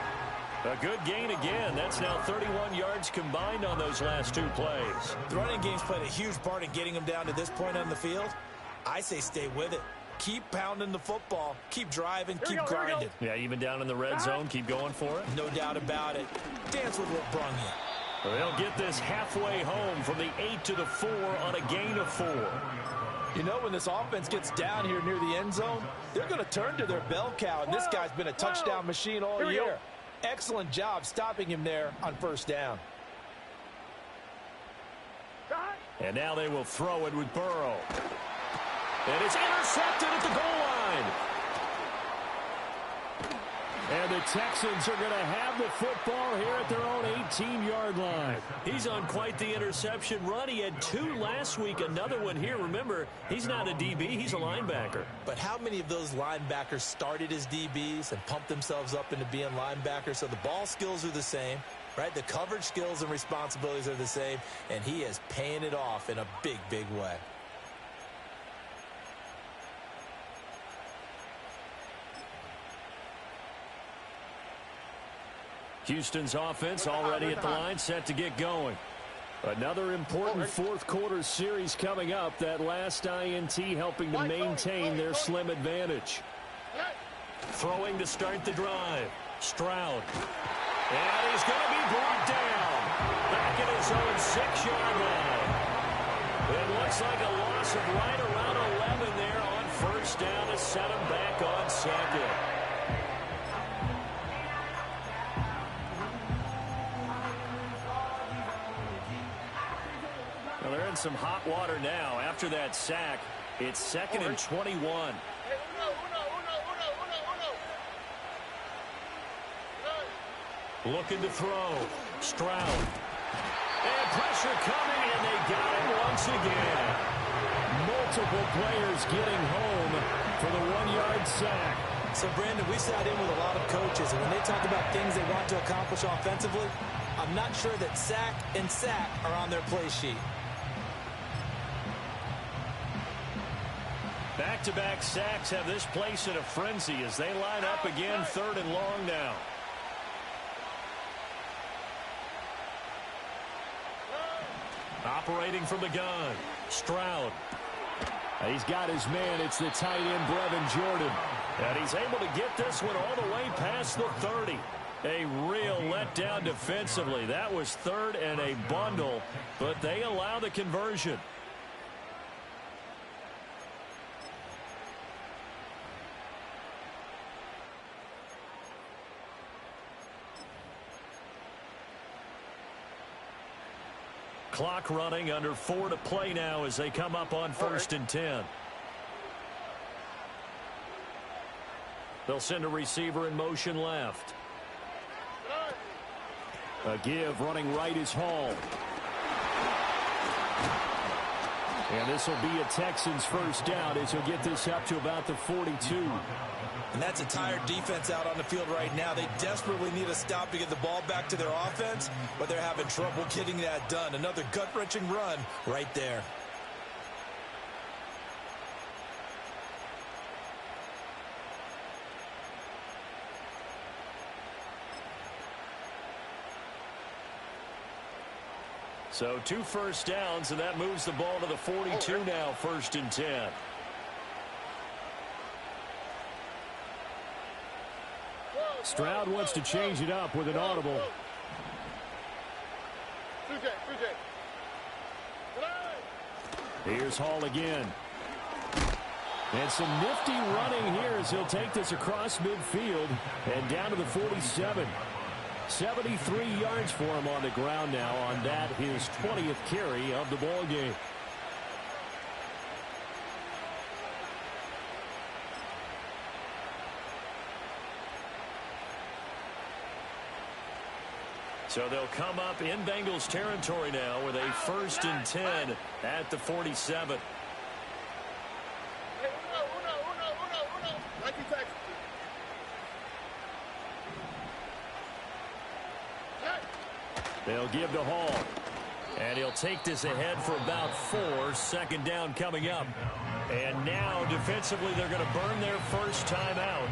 A good gain again. That's now 31 yards combined on those last 2 plays. The running game's played a huge part in getting them down to this point on the field. I say stay with it. Keep pounding the football. Keep driving. Keep grinding. Yeah, even down in the red zone, keep going for it. No doubt about it. Dance with what brung you. They'll get this halfway home from the 8 to the 4 on a gain of 4. You know, when this offense gets down here near the end zone, they're going to turn to their bell cow, and this guy's been a touchdown machine all year. Excellent job stopping him there on first down. And now they will throw it with Burrow. And it's intercepted at the goal line. And the Texans are going to have the football here at their own 18-yard line. He's on quite the interception run. He had 2 last week, another one here. Remember, he's not a DB, he's a linebacker. But how many of those linebackers started as DBs and pumped themselves up into being linebackers? So the ball skills are the same, right? The coverage skills and responsibilities are the same, and he is paying it off in a big, big way. Houston's offense already at the line, set to get going. Another important fourth quarter series coming up. That last INT helping to maintain their slim advantage. Throwing to start the drive. Stroud. And he's going to be brought down. Back at his own 6-yard line. It looks like a loss of right around 11 there on first down to set him back on second. Well, they're in some hot water now. After that sack, it's 2nd and 21. Looking to throw. Stroud. And pressure coming, and they got him once again. Multiple players getting home for the 1-yard sack. So, Brandon, we sat in with a lot of coaches, and when they talk about things they want to accomplish offensively, I'm not sure that sack and sack are on their play sheet. Back-to-back sacks have this place in a frenzy as they line up again, 3rd and long now. Operating from the gun, Stroud. He's got his man. It's the tight end, Brevin Jordan. And he's able to get this one all the way past the 30. A real letdown defensively. That was 3rd and a bundle, but they allow the conversion. Clock running, under 4 to play now as they come up on 1st and 10. They'll send a receiver in motion left. A give running right is Hall. And this will be a Texans first down as he'll get this up to about the 42. And that's a tired defense out on the field right now. They desperately need a stop to get the ball back to their offense, but they're having trouble getting that done. Another gut-wrenching run right there. So 2 first downs, and that moves the ball to the 42 now, 1st and 10. Stroud wants to change it up with an audible. Here's Hall again. And some nifty running here as he'll take this across midfield and down to the 47. 73 yards for him on the ground now on that, his 20th carry of the ball game. So they'll come up in Bengals territory now with a 1st and 10 at the 47. They'll give to Hall. And he'll take this ahead for about 4. 2nd down coming up. And now defensively they're going to burn their first time out.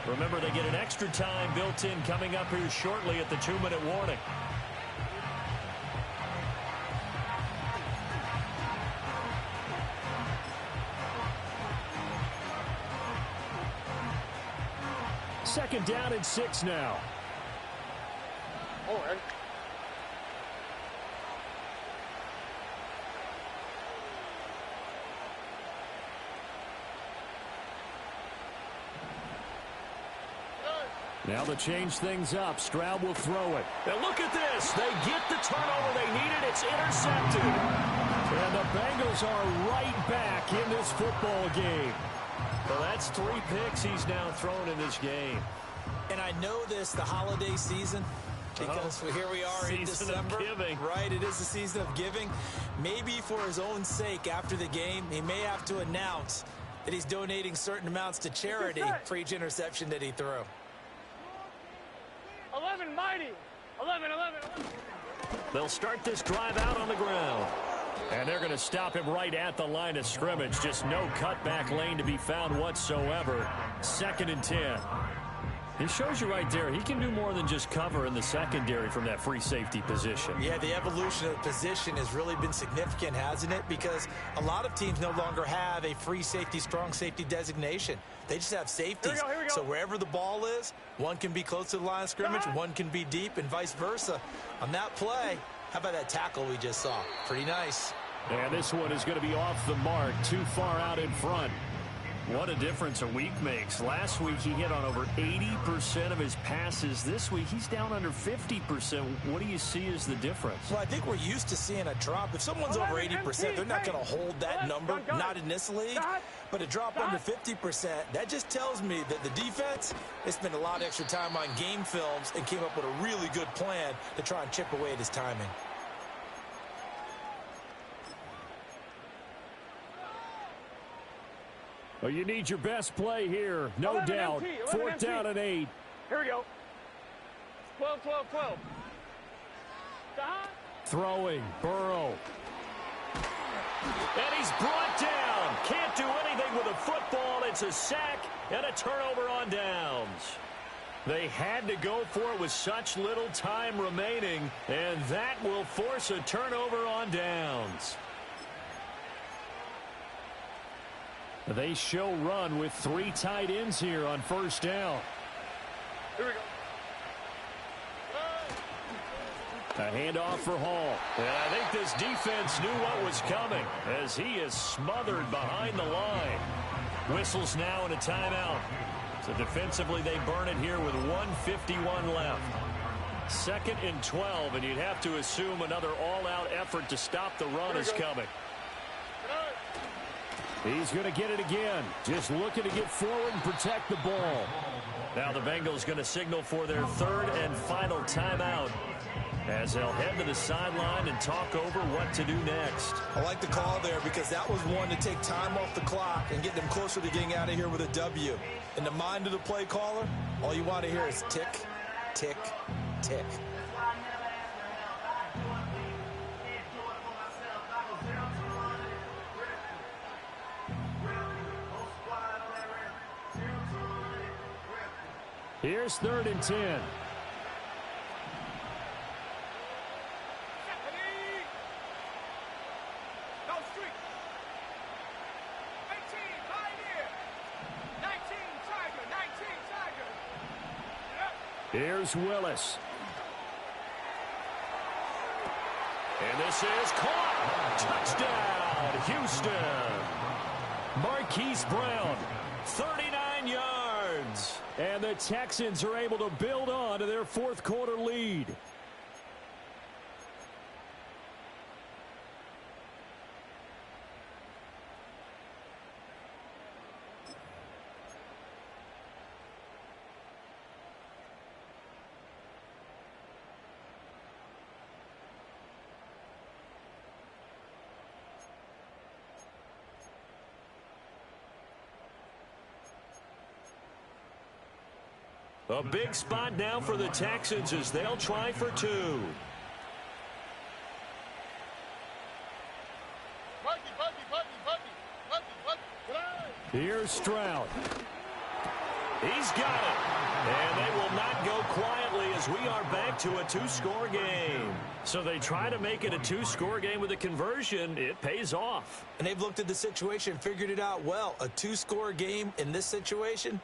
Remember, they get an extra time built in coming up here shortly at the 2-minute warning. Second down and 6 now. All right. Now to change things up, Stroud will throw it. Now look at this. They get the turnover they needed. It's intercepted. And the Bengals are right back in this football game. Well, that's 3 picks he's now thrown in this game. And I know this, the holiday season, because here we are in December. Right, it is the season of giving. Maybe for his own sake after the game, he may have to announce that he's donating certain amounts to charity for each interception that he threw. 11 mighty. 11. They'll start this drive out on the ground. And they're going to stop him right at the line of scrimmage. Just no cutback lane to be found whatsoever. 2nd and 10. He shows you right there, he can do more than just cover in the secondary from that free safety position. Yeah, the evolution of the position has really been significant, hasn't it? Because a lot of teams no longer have a free safety, strong safety designation. They just have safeties. Here we go. So wherever the ball is, one can be close to the line of scrimmage, one can be deep, and vice versa. On that play, how about that tackle we just saw? Pretty nice. And this one is going to be off the mark, too far out in front. What a difference a week makes. Last week he hit on over 80% of his passes. This week he's down under 50%. What do you see as the difference? Well, I think we're used to seeing a drop. If someone's over 80%, they're not going to hold that number, not in this league. But a drop under 50%, that just tells me that the defense, they spent a lot of extra time on game films and came up with a really good plan to try and chip away at his timing. Well, you need your best play here, no doubt. 4th down and 8. Here we go. 12. Throwing, Burrow. And he's brought down. Can't do anything with a football. It's a sack and a turnover on downs. They had to go for it with such little time remaining, and that will force a turnover on downs. They show run with 3 tight ends here on 1st down. Here we go. A handoff for Hall. And I think this defense knew what was coming as he is smothered behind the line. Whistles now and a timeout. So defensively they burn it here with 1:51 left. 2nd and 12, and you'd have to assume another all-out effort to stop the run is coming. He's going to get it again. Just looking to get forward and protect the ball. Now the Bengals going to signal for their 3rd and final timeout as they'll head to the sideline and talk over what to do next. I like the call there because that was one to take time off the clock and get them closer to getting out of here with a W. In the mind of the play caller, all you want to hear is tick, tick, tick. Here's 3rd and 10. Here's Willis. And this is caught. Touchdown, Houston. Marquise Brown, 39 yards. And the Texans are able to build on to their 4th quarter lead. A big spot now for the Texans as they'll try for 2. Here's Stroud. He's got it. And they will not go quietly as we are back to a 2-score game. So they try to make it a 2-score game with a conversion. It pays off. And they've looked at the situation, figured it out well. A 2-score game in this situation,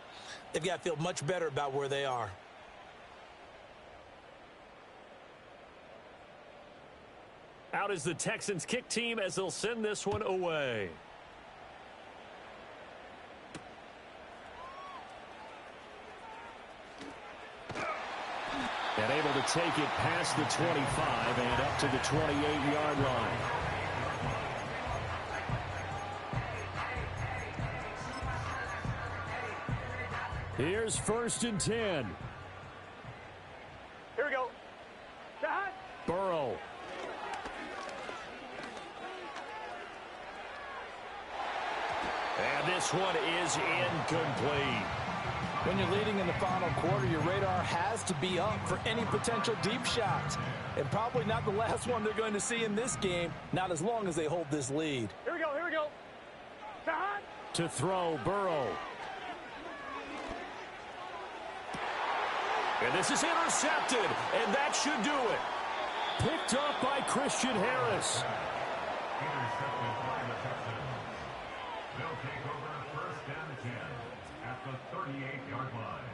they've got to feel much better about where they are. Out is the Texans kick team as they'll send this one away. And able to take it past the 25 and up to the 28-yard line. Here's 1st and 10. Here we go. Burrow. And this one is incomplete. When you're leading in the final quarter, your radar has to be up for any potential deep shots. And probably not the last one they're going to see in this game, not as long as they hold this lead. Here we go, here we go. To throw, Burrow. And this is intercepted, and that should do it. Picked up by Christian Harris. Intercepted by the Texans. They'll take over 1st and 10 at the 38-yard line.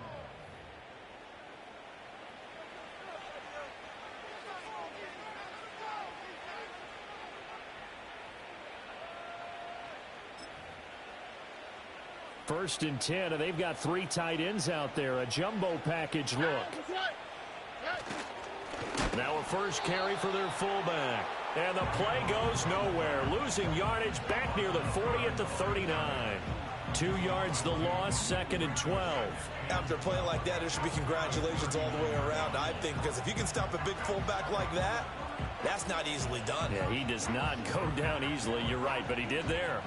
First and 10, and they've got 3 tight ends out there. A jumbo package look. Now a first carry for their fullback. And the play goes nowhere. Losing yardage back near the 40 at the 39. 2 yards the loss, 2nd and 12. After playing like that, there should be congratulations all the way around, I think, because if you can stop a big fullback like that, that's not easily done. Yeah, he does not go down easily. You're right, but he did there.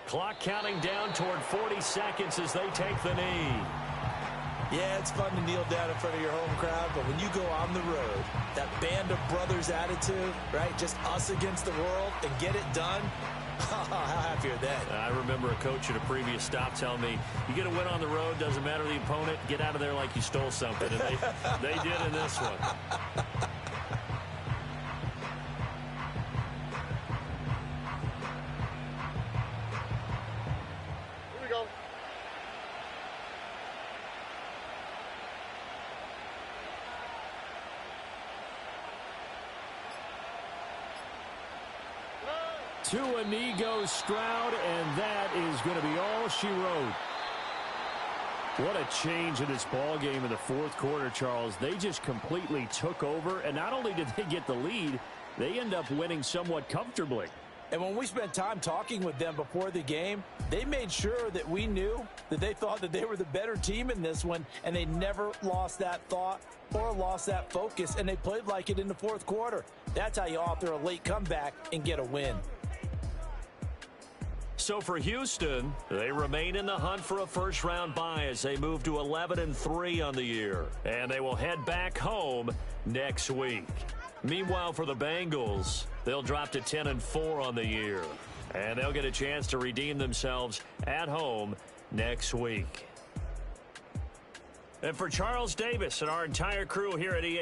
Clock counting down toward 40 seconds as they take the knee. Yeah, it's fun to kneel down in front of your home crowd, but when you go on the road, that band of brothers attitude, right, just us against the world and get it done, how happy are they? I remember a coach at a previous stop telling me, you get a win on the road, doesn't matter the opponent, get out of there like you stole something. And they did in this one. Here we go. To a knee goes Stroud, and that is going to be all she wrote. What a change in this ball game in the fourth quarter, Charles. They just completely took over, and not only did they get the lead, they end up winning somewhat comfortably. And when we spent time talking with them before the game, they made sure that we knew that they thought that they were the better team in this one, and they never lost that thought or lost that focus, and they played like it in the fourth quarter. That's how you author a late comeback and get a win. So for Houston, they remain in the hunt for a first-round bye as they move to 11-3 on the year. And they will head back home next week. Meanwhile, for the Bengals, they'll drop to 10-4 on the year. And they'll get a chance to redeem themselves at home next week. And for Charles Davis and our entire crew here at EA